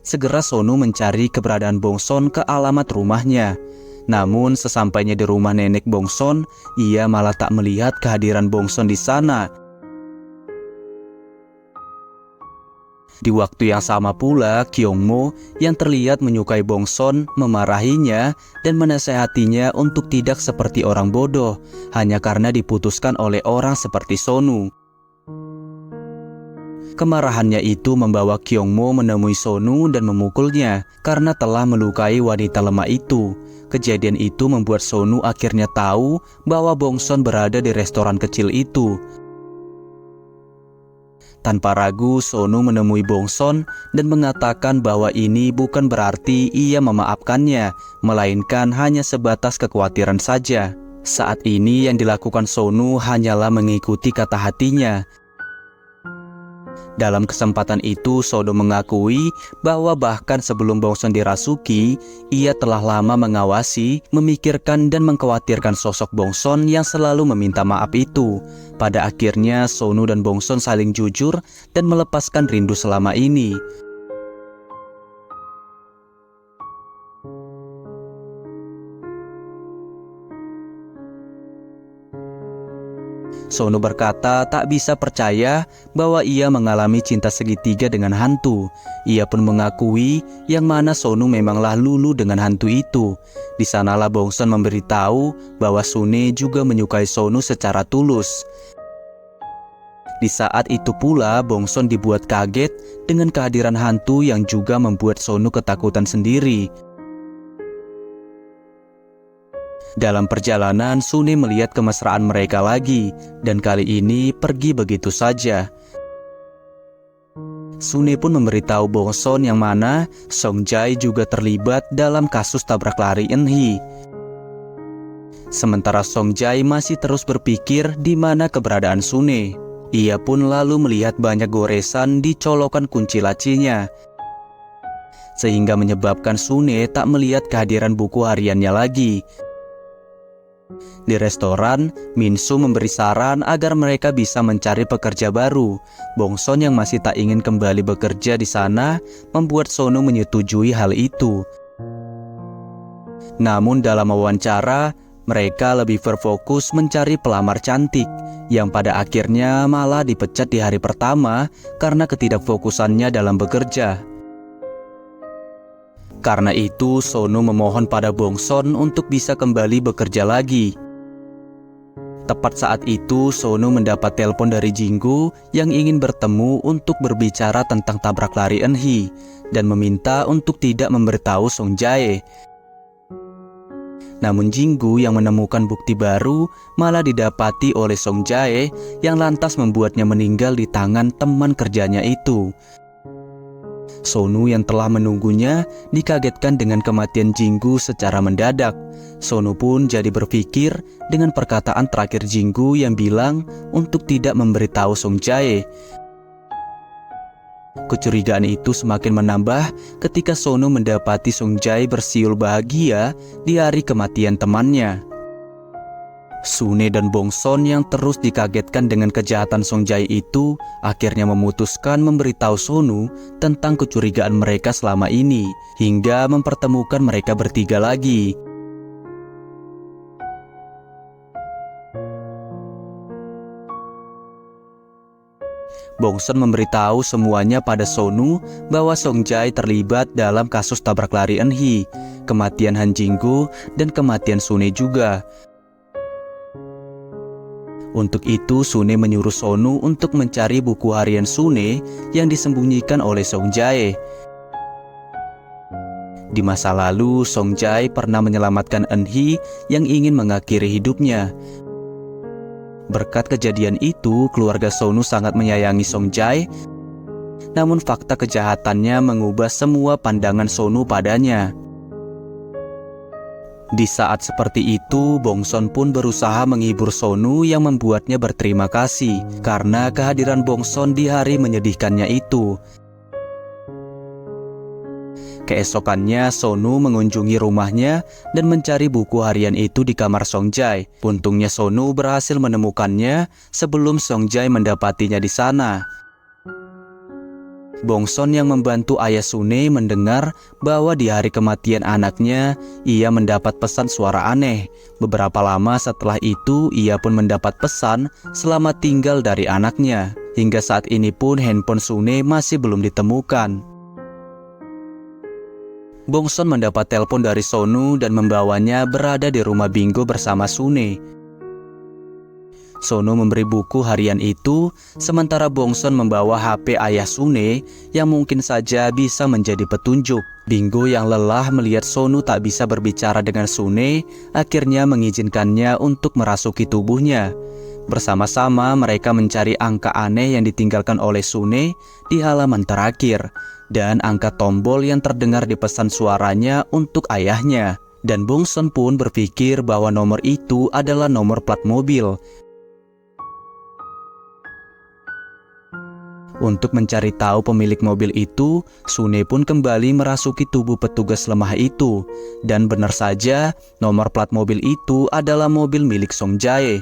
Speaker 1: Segera Sonu mencari keberadaan Bongson ke alamat rumahnya. Namun sesampainya di rumah nenek Bongson, ia malah tak melihat kehadiran Bongson di sana. Di waktu yang sama pula, Kyungmo yang terlihat menyukai Bongson memarahinya dan menasehatinya untuk tidak seperti orang bodoh hanya karena diputuskan oleh orang seperti Sonu. Kemarahannya itu membawa Kyungmo menemui Sonu dan memukulnya karena telah melukai wanita lemah itu. Kejadian itu membuat Sonu akhirnya tahu bahwa Bongson berada di restoran kecil itu. Tanpa ragu, Sonu menemui Bongson dan mengatakan bahwa ini bukan berarti ia memaafkannya, melainkan hanya sebatas kekhawatiran saja. Saat ini yang dilakukan Sonu hanyalah mengikuti kata hatinya. Dalam kesempatan itu, Sonu mengakui bahwa bahkan sebelum Bongson dirasuki, ia telah lama mengawasi, memikirkan dan mengkhawatirkan sosok Bongson yang selalu meminta maaf itu. Pada akhirnya, Sonu dan Bongson saling jujur dan melepaskan rindu selama ini. Sonu berkata tak bisa percaya bahwa ia mengalami cinta segitiga dengan hantu. Ia pun mengakui yang mana Sonu memanglah lulu dengan hantu itu. Di sanalah Bongson memberitahu bahwa Sune juga menyukai Sonu secara tulus. Di saat itu pula Bongson dibuat kaget dengan kehadiran hantu yang juga membuat Sonu ketakutan sendiri. Dalam perjalanan, Sune melihat kemesraan mereka lagi, dan kali ini pergi begitu saja. Sune pun memberitahu Bongson yang mana Songjay juga terlibat dalam kasus tabrak lari Eunhee. Sementara Songjay masih terus berpikir di mana keberadaan Sune. Ia pun lalu melihat banyak goresan di colokan kunci lacinya, sehingga menyebabkan Sune tak melihat kehadiran buku hariannya lagi. Di restoran, Minsu memberi saran agar mereka bisa mencari pekerja baru. Bongson yang masih tak ingin kembali bekerja di sana membuat Sonu menyetujui hal itu. Namun dalam wawancara, mereka lebih berfokus mencari pelamar cantik, yang pada akhirnya malah dipecat di hari pertama karena ketidakfokusannya dalam bekerja. Karena itu, Sonu memohon pada Bongson untuk bisa kembali bekerja lagi. Tepat saat itu, Sonu mendapat telepon dari Jinggu yang ingin bertemu untuk berbicara tentang tabrak lari Eunhee dan meminta untuk tidak memberitahu Songjay. Namun Jinggu yang menemukan bukti baru malah didapati oleh Songjay yang lantas membuatnya meninggal di tangan teman kerjanya itu. Sonu yang telah menunggunya dikagetkan dengan kematian Jinggu secara mendadak. Sonu pun jadi berpikir dengan perkataan terakhir Jinggu yang bilang untuk tidak memberitahu Songjay. Kecurigaan itu semakin menambah ketika Sonu mendapati Songjay bersiul bahagia di hari kematian temannya. Sune dan Bongson yang terus dikagetkan dengan kejahatan Songjay itu akhirnya memutuskan memberitahu Sonu tentang kecurigaan mereka selama ini hingga mempertemukan mereka bertiga lagi. Bongson memberitahu semuanya pada Sonu bahwa Songjay terlibat dalam kasus tabrak lari Eunhee, kematian Han Jinggu, dan kematian Sune juga. Untuk itu, Sune menyuruh Sonu untuk mencari buku harian Sune yang disembunyikan oleh Songjay. Di masa lalu, Songjay pernah menyelamatkan Eunhee yang ingin mengakhiri hidupnya. Berkat kejadian itu, keluarga Sonu sangat menyayangi Songjay. Namun fakta kejahatannya mengubah semua pandangan Sonu padanya. Di saat seperti itu, Bongson pun berusaha menghibur Sonu yang membuatnya berterima kasih karena kehadiran Bongson di hari menyedihkannya itu. Keesokannya, Sonu mengunjungi rumahnya dan mencari buku harian itu di kamar Songjai. Untungnya Sonu berhasil menemukannya sebelum Songjai mendapatinya di sana. Bongson yang membantu ayah Sune mendengar bahwa di hari kematian anaknya, ia mendapat pesan suara aneh. Beberapa lama setelah itu, ia pun mendapat pesan selamat tinggal dari anaknya. Hingga saat ini pun handphone Sune masih belum ditemukan. Bongson mendapat telepon dari Sonu dan membawanya berada di rumah Bingo bersama Sune. Sonu memberi buku harian itu, sementara Bongson membawa HP ayah Sune yang mungkin saja bisa menjadi petunjuk. Bingo yang lelah melihat Sonu tak bisa berbicara dengan Sune, akhirnya mengizinkannya untuk merasuki tubuhnya. Bersama-sama mereka mencari angka aneh yang ditinggalkan oleh Sune di halaman terakhir, dan angka tombol yang terdengar di pesan suaranya untuk ayahnya. Dan Bongson pun berpikir bahwa nomor itu adalah nomor plat mobil. Untuk mencari tahu pemilik mobil itu, Sune pun kembali merasuki tubuh petugas lemah itu. Dan benar saja, nomor plat mobil itu adalah mobil milik Songjai.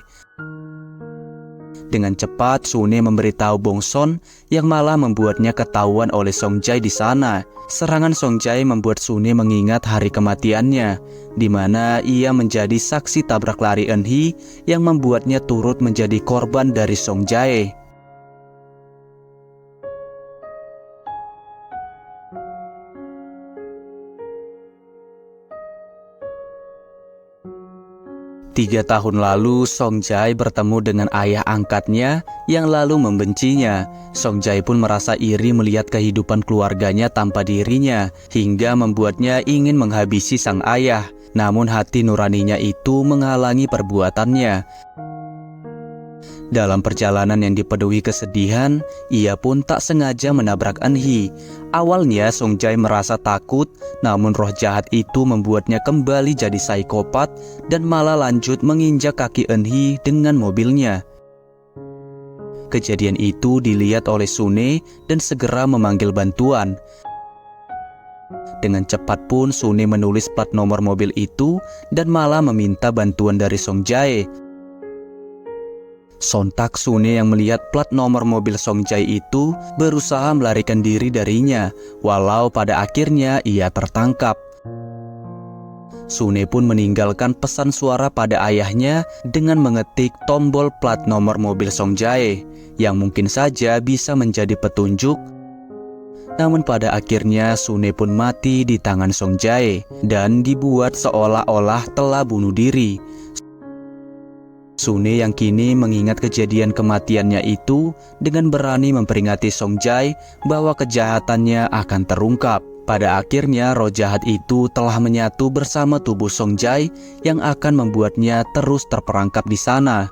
Speaker 1: Dengan cepat, Sune memberitahu Bongson yang malah membuatnya ketahuan oleh Songjai di sana. Serangan Songjai membuat Sune mengingat hari kematiannya, di mana ia menjadi saksi tabrak lari Eunhee yang membuatnya turut menjadi korban dari Songjai. Tiga tahun lalu, Songjai bertemu dengan ayah angkatnya yang lalu membencinya. Songjai pun merasa iri melihat kehidupan keluarganya tanpa dirinya, hingga membuatnya ingin menghabisi sang ayah. Namun hati nuraninya itu menghalangi perbuatannya. Dalam perjalanan yang dipenuhi kesedihan, ia pun tak sengaja menabrak Eunhee. Awalnya Songjai merasa takut, namun roh jahat itu membuatnya kembali jadi psikopat dan malah lanjut menginjak kaki Eunhee dengan mobilnya. Kejadian itu dilihat oleh Sune dan segera memanggil bantuan. Dengan cepat pun Sune menulis plat nomor mobil itu dan malah meminta bantuan dari Songjai. Sontak Sune yang melihat plat nomor mobil Songjai itu berusaha melarikan diri darinya, walau pada akhirnya ia tertangkap. Sune pun meninggalkan pesan suara pada ayahnya dengan mengetik tombol plat nomor mobil Songjai, yang mungkin saja bisa menjadi petunjuk. Namun pada akhirnya Sune pun mati di tangan Songjai dan dibuat seolah-olah telah bunuh diri. Sune yang kini mengingat kejadian kematiannya itu dengan berani memperingati Songjai bahwa kejahatannya akan terungkap. Pada akhirnya roh jahat itu telah menyatu bersama tubuh Songjai yang akan membuatnya terus terperangkap di sana.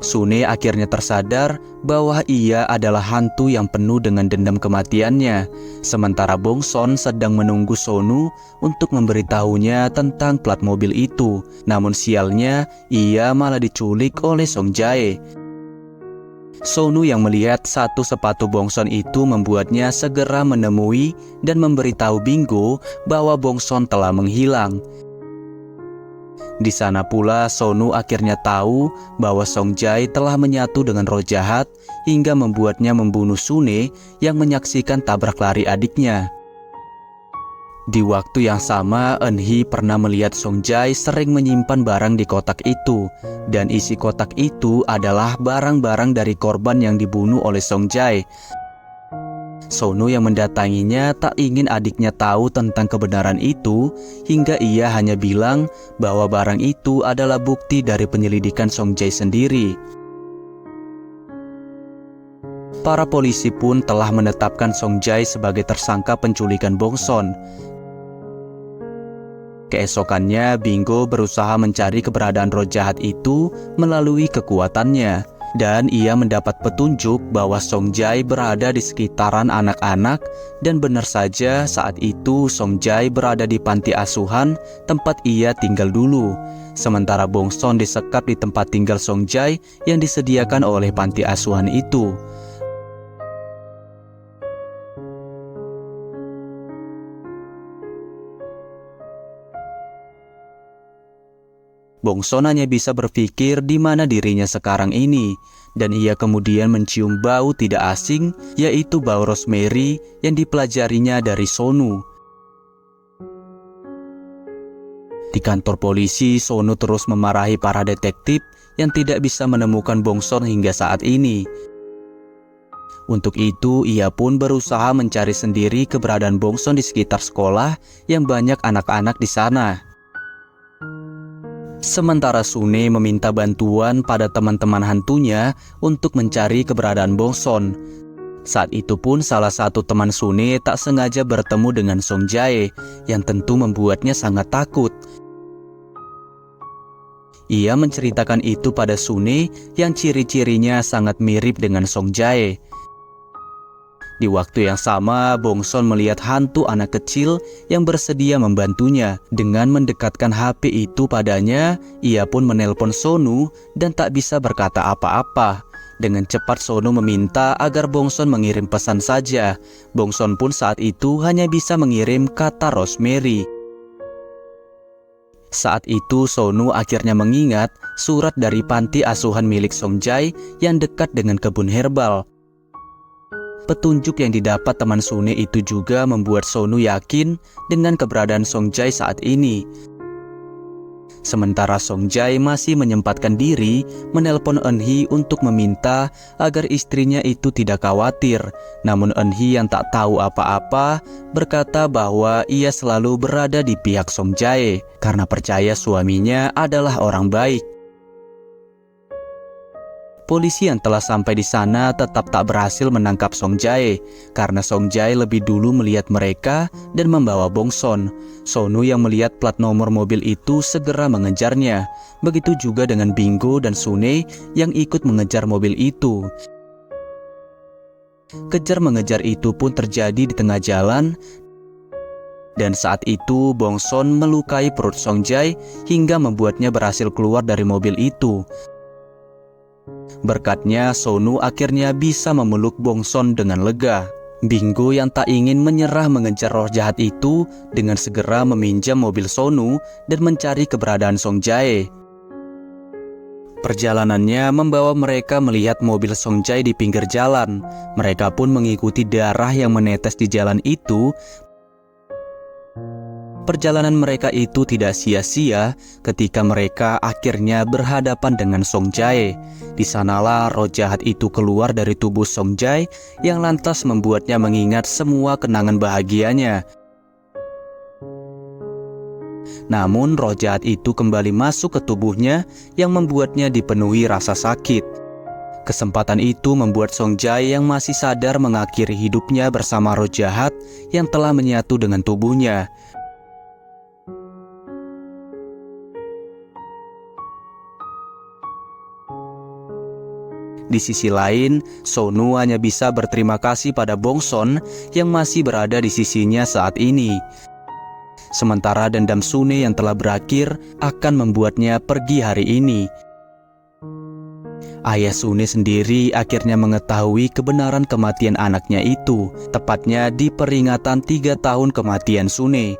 Speaker 1: Sune akhirnya tersadar bahwa ia adalah hantu yang penuh dengan dendam kematiannya. Sementara Bongson sedang menunggu Sonu untuk memberitahunya tentang plat mobil itu. Namun sialnya, ia malah diculik oleh Songjai. Sonu yang melihat satu sepatu Bongson itu membuatnya segera menemui dan memberitahu Bingo bahwa Bongson telah menghilang. Di sana pula Sonu akhirnya tahu bahwa Songjai telah menyatu dengan roh jahat hingga membuatnya membunuh Sune yang menyaksikan tabrak lari adiknya. Di waktu yang sama, Eunhee pernah melihat Songjai sering menyimpan barang di kotak itu, dan isi kotak itu adalah barang-barang dari korban yang dibunuh oleh Songjai. Sonu yang mendatanginya tak ingin adiknya tahu tentang kebenaran itu, hingga ia hanya bilang bahwa barang itu adalah bukti dari penyelidikan Songjai sendiri. Para polisi pun telah menetapkan Songjai sebagai tersangka penculikan Bongson. Keesokannya, Bingo berusaha mencari keberadaan roh jahat itu melalui kekuatannya. Dan ia mendapat petunjuk bahwa Songjai berada di sekitaran anak-anak, dan benar saja saat itu Songjai berada di panti asuhan tempat ia tinggal dulu. Sementara Bongson disekap di tempat tinggal Songjai yang disediakan oleh panti asuhan itu. Bongson hanya bisa berpikir di mana dirinya sekarang ini, dan ia kemudian mencium bau tidak asing, yaitu bau rosemary yang dipelajarinya dari Sonu. Di kantor polisi, Sonu terus memarahi para detektif yang tidak bisa menemukan Bongson hingga saat ini. Untuk itu, ia pun berusaha mencari sendiri keberadaan Bongson di sekitar sekolah yang banyak anak-anak di sana. Sementara Sune meminta bantuan pada teman-teman hantunya untuk mencari keberadaan Bongson. Saat itu pun salah satu teman Sune tak sengaja bertemu dengan Songjai yang tentu membuatnya sangat takut. Ia menceritakan itu pada Sune yang ciri-cirinya sangat mirip dengan Songjai. Di waktu yang sama, Bongson melihat hantu anak kecil yang bersedia membantunya. Dengan mendekatkan HP itu padanya, ia pun menelpon Sonu dan tak bisa berkata apa-apa. Dengan cepat Sonu meminta agar Bongson mengirim pesan saja. Bongson pun saat itu hanya bisa mengirim kata rosemary. Saat itu Sonu akhirnya mengingat surat dari panti asuhan milik Songjai yang dekat dengan kebun herbal. Petunjuk yang didapat teman Sune itu juga membuat Sonu yakin dengan keberadaan Songjai saat ini. Sementara Songjai masih menyempatkan diri menelpon Eunhee untuk meminta agar istrinya itu tidak khawatir. Namun Eunhee yang tak tahu apa-apa berkata bahwa ia selalu berada di pihak Songjai karena percaya suaminya adalah orang baik. Polisi yang telah sampai di sana tetap tak berhasil menangkap Songjai karena Songjai lebih dulu melihat mereka dan membawa Bongson. Sonu yang melihat plat nomor mobil itu segera mengejarnya. Begitu juga dengan Bingo dan Sune yang ikut mengejar mobil itu. Kejar-mengejar itu pun terjadi di tengah jalan. Dan saat itu Bongson melukai perut Songjai hingga membuatnya berhasil keluar dari mobil itu. Berkatnya, Sonu akhirnya bisa memeluk Bongson dengan lega. Bingo yang tak ingin menyerah mengejar roh jahat itu dengan segera meminjam mobil Sonu dan mencari keberadaan Songjai. Perjalanannya membawa mereka melihat mobil Songjai di pinggir jalan. Mereka pun mengikuti darah yang menetes di jalan itu. Perjalanan mereka itu tidak sia-sia ketika mereka akhirnya berhadapan dengan Songjai. Di sanalah roh jahat itu keluar dari tubuh Songjai yang lantas membuatnya mengingat semua kenangan bahagianya. Namun roh jahat itu kembali masuk ke tubuhnya yang membuatnya dipenuhi rasa sakit. Kesempatan itu membuat Songjai yang masih sadar mengakhiri hidupnya bersama roh jahat yang telah menyatu dengan tubuhnya. Di sisi lain, Sonu hanya bisa berterima kasih pada Bongson yang masih berada di sisinya saat ini. Sementara dendam Sune yang telah berakhir akan membuatnya pergi hari ini. Ayah Sune sendiri akhirnya mengetahui kebenaran kematian anaknya itu, tepatnya di peringatan 3 tahun kematian Sune.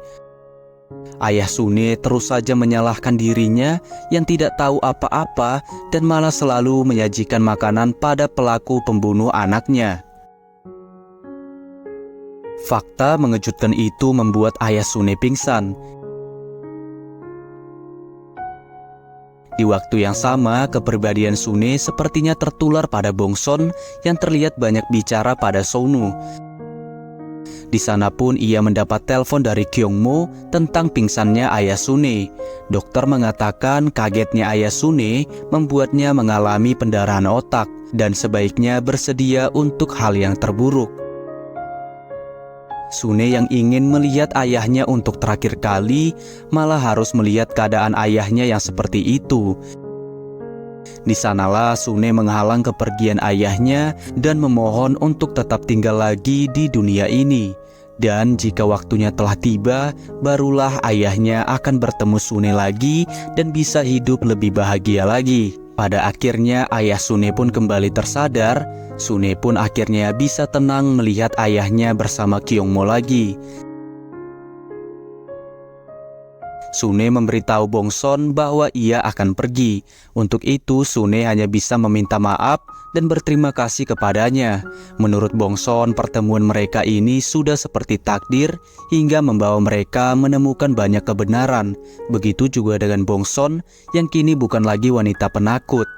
Speaker 1: Ayah Sune terus saja menyalahkan dirinya yang tidak tahu apa-apa dan malah selalu menyajikan makanan pada pelaku pembunuh anaknya. Fakta mengejutkan itu membuat ayah Sune pingsan. Di waktu yang sama, kepribadian Sune sepertinya tertular pada Bongson yang terlihat banyak bicara pada Sonu. Di sana pun ia mendapat telepon dari Kyungmo tentang pingsannya ayah Sune. Dokter mengatakan kagetnya ayah Sune membuatnya mengalami pendarahan otak dan sebaiknya bersedia untuk hal yang terburuk. Sune yang ingin melihat ayahnya untuk terakhir kali malah harus melihat keadaan ayahnya yang seperti itu. Di sanalah Sune menghalang kepergian ayahnya dan memohon untuk tetap tinggal lagi di dunia ini. Dan jika waktunya telah tiba, barulah ayahnya akan bertemu Sune lagi dan bisa hidup lebih bahagia lagi. Pada akhirnya ayah Sune pun kembali tersadar. Sune pun akhirnya bisa tenang melihat ayahnya bersama Kyongmo lagi. Sune memberitahu Bongson bahwa ia akan pergi. Untuk itu Sune hanya bisa meminta maaf dan berterima kasih kepadanya. Menurut Bongson, pertemuan mereka ini sudah seperti takdir hingga membawa mereka menemukan banyak kebenaran. Begitu juga dengan Bongson yang kini bukan lagi wanita penakut.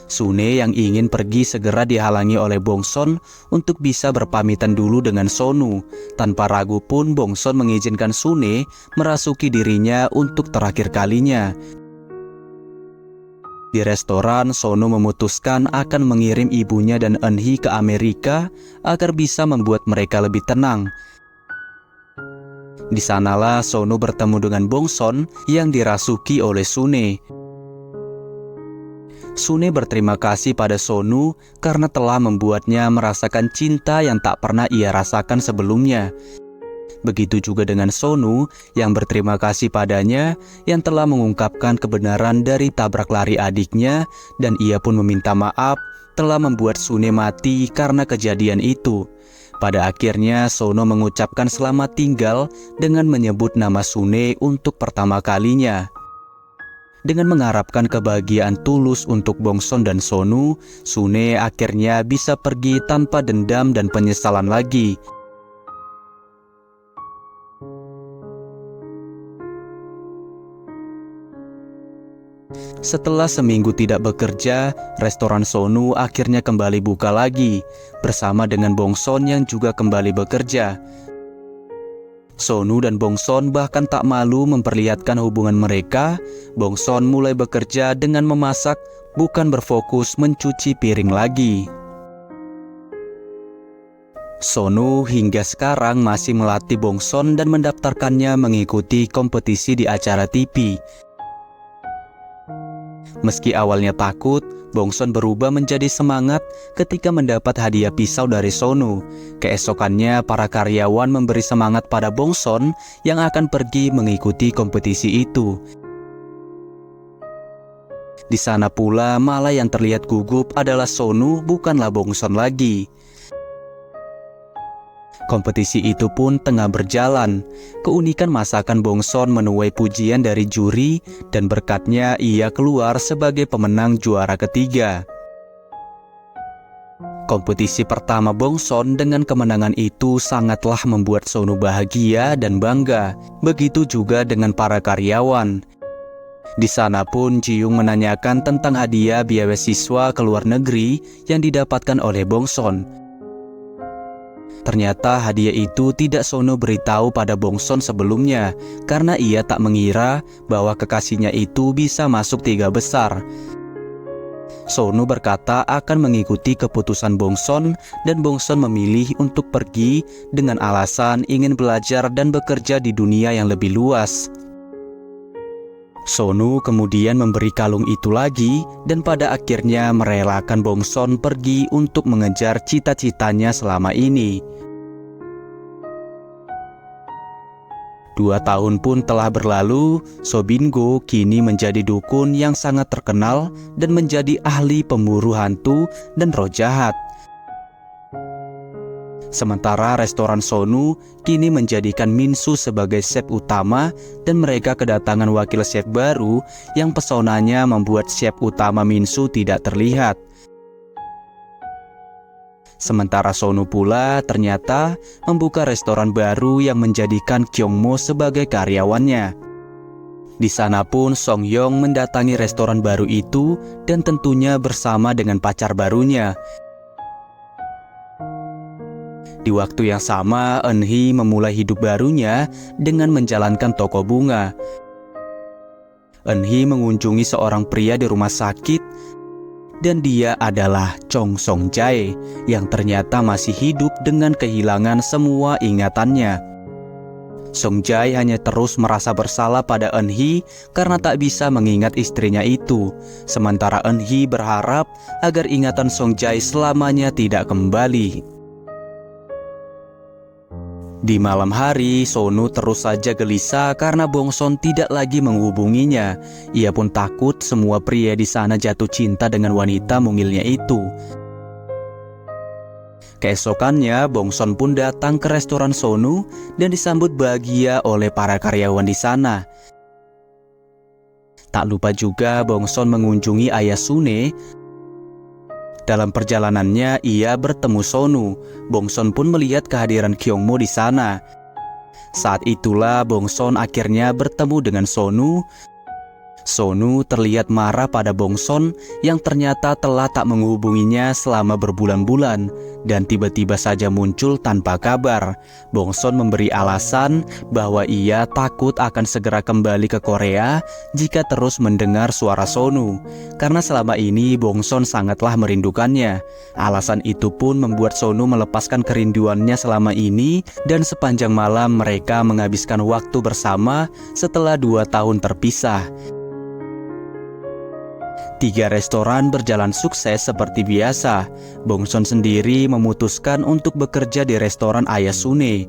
Speaker 1: Sune yang ingin pergi segera dihalangi oleh Bongson untuk bisa berpamitan dulu dengan Sonu. Tanpa ragu pun Bongson mengizinkan Sune merasuki dirinya untuk terakhir kalinya. Di restoran, Sonu memutuskan akan mengirim ibunya dan Eunhee ke Amerika agar bisa membuat mereka lebih tenang. Di sanalah Sonu bertemu dengan Bongson yang dirasuki oleh Sune. Sune berterima kasih pada Sonu karena telah membuatnya merasakan cinta yang tak pernah ia rasakan sebelumnya. Begitu juga dengan Sonu yang berterima kasih padanya yang telah mengungkapkan kebenaran dari tabrak lari adiknya, dan ia pun meminta maaf telah membuat Sune mati karena kejadian itu. Pada akhirnya Sonu mengucapkan selamat tinggal dengan menyebut nama Sune untuk pertama kalinya. Dengan mengharapkan kebahagiaan tulus untuk Bongson dan Sonu, Sune akhirnya bisa pergi tanpa dendam dan penyesalan lagi. Setelah seminggu tidak bekerja, restoran Sonu akhirnya kembali buka lagi, bersama dengan Bongson yang juga kembali bekerja. Sonu dan Bongson bahkan tak malu memperlihatkan hubungan mereka. Bongson mulai bekerja dengan memasak, bukan berfokus mencuci piring lagi. Sonu hingga sekarang masih melatih Bongson dan mendaftarkannya mengikuti kompetisi di acara TV. Meski awalnya takut, Bongson berubah menjadi semangat ketika mendapat hadiah pisau dari Sonu. Keesokannya, para karyawan memberi semangat pada Bongson yang akan pergi mengikuti kompetisi itu. Di sana pula, malah yang terlihat gugup adalah Sonu, bukanlah Bongson lagi. Kompetisi itu pun tengah berjalan. Keunikan masakan Bongson menuai pujian dari juri dan berkatnya ia keluar sebagai pemenang juara ketiga. Kompetisi pertama Bongson dengan kemenangan itu sangatlah membuat Sonu bahagia dan bangga. Begitu juga dengan para karyawan. Di sana pun Ji-young menanyakan tentang hadiah biaya siswa ke luar negeri yang didapatkan oleh Bongson. Ternyata hadiah itu tidak Sonu beritahu pada Bongson sebelumnya, karena ia tak mengira bahwa kekasihnya itu bisa masuk 3 besar. Sonu berkata akan mengikuti keputusan Bongson, dan Bongson memilih untuk pergi dengan alasan ingin belajar dan bekerja di dunia yang lebih luas. Sonu kemudian memberi kalung itu lagi dan pada akhirnya merelakan Bongson pergi untuk mengejar cita-citanya selama ini. 2 tahun pun telah berlalu, So Bin-go kini menjadi dukun yang sangat terkenal dan menjadi ahli pemburu hantu dan roh jahat. Sementara restoran Sonu kini menjadikan Min-soo sebagai chef utama dan mereka kedatangan wakil chef baru yang pesonanya membuat chef utama Min-soo tidak terlihat. Sementara Sonu pula ternyata membuka restoran baru yang menjadikan Kyongmo sebagai karyawannya. Di sana pun Song Yong mendatangi restoran baru itu dan tentunya bersama dengan pacar barunya. Di waktu yang sama, Eunhee memulai hidup barunya dengan menjalankan toko bunga. Eunhee mengunjungi seorang pria di rumah sakit, dan dia adalah Chong Song Jae yang ternyata masih hidup dengan kehilangan semua ingatannya. Songjai hanya terus merasa bersalah pada Eunhee karena tak bisa mengingat istrinya itu. Sementara Eunhee berharap agar ingatan Songjai selamanya tidak kembali. Di malam hari, Sonu terus saja gelisah karena Bongson tidak lagi menghubunginya. Ia pun takut semua pria di sana jatuh cinta dengan wanita mungilnya itu. Keesokannya, Bongson pun datang ke restoran Sonu dan disambut bahagia oleh para karyawan di sana. Tak lupa juga Bongson mengunjungi ayah Sune. Dalam perjalanannya, ia bertemu Sonu. Bongson pun melihat kehadiran Kyungmo di sana. Saat itulah Bongson akhirnya bertemu dengan Sonu. Sonu terlihat marah pada Bongson yang ternyata telah tak menghubunginya selama berbulan-bulan dan tiba-tiba saja muncul tanpa kabar. Bongson memberi alasan bahwa ia takut akan segera kembali ke Korea jika terus mendengar suara Sonu, karena selama ini Bongson sangatlah merindukannya. Alasan itu pun membuat Sonu melepaskan kerinduannya selama ini dan sepanjang malam mereka menghabiskan waktu bersama setelah 2 tahun terpisah. 3 restoran berjalan sukses seperti biasa. Bongson sendiri memutuskan untuk bekerja di restoran ayah Sune.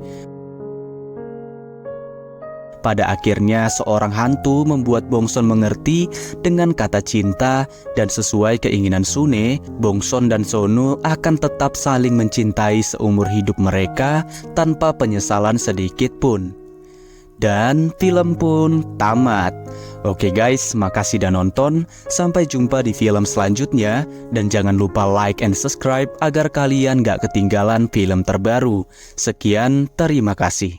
Speaker 1: Pada akhirnya seorang hantu membuat Bongson mengerti dengan kata cinta, dan sesuai keinginan Sune, Bongson dan Sonu akan tetap saling mencintai seumur hidup mereka tanpa penyesalan sedikit pun. Dan film pun tamat. Oke guys, makasih udah nonton. Sampai jumpa di film selanjutnya. Dan jangan lupa like and subscribe agar kalian gak ketinggalan film terbaru. Sekian, terima kasih.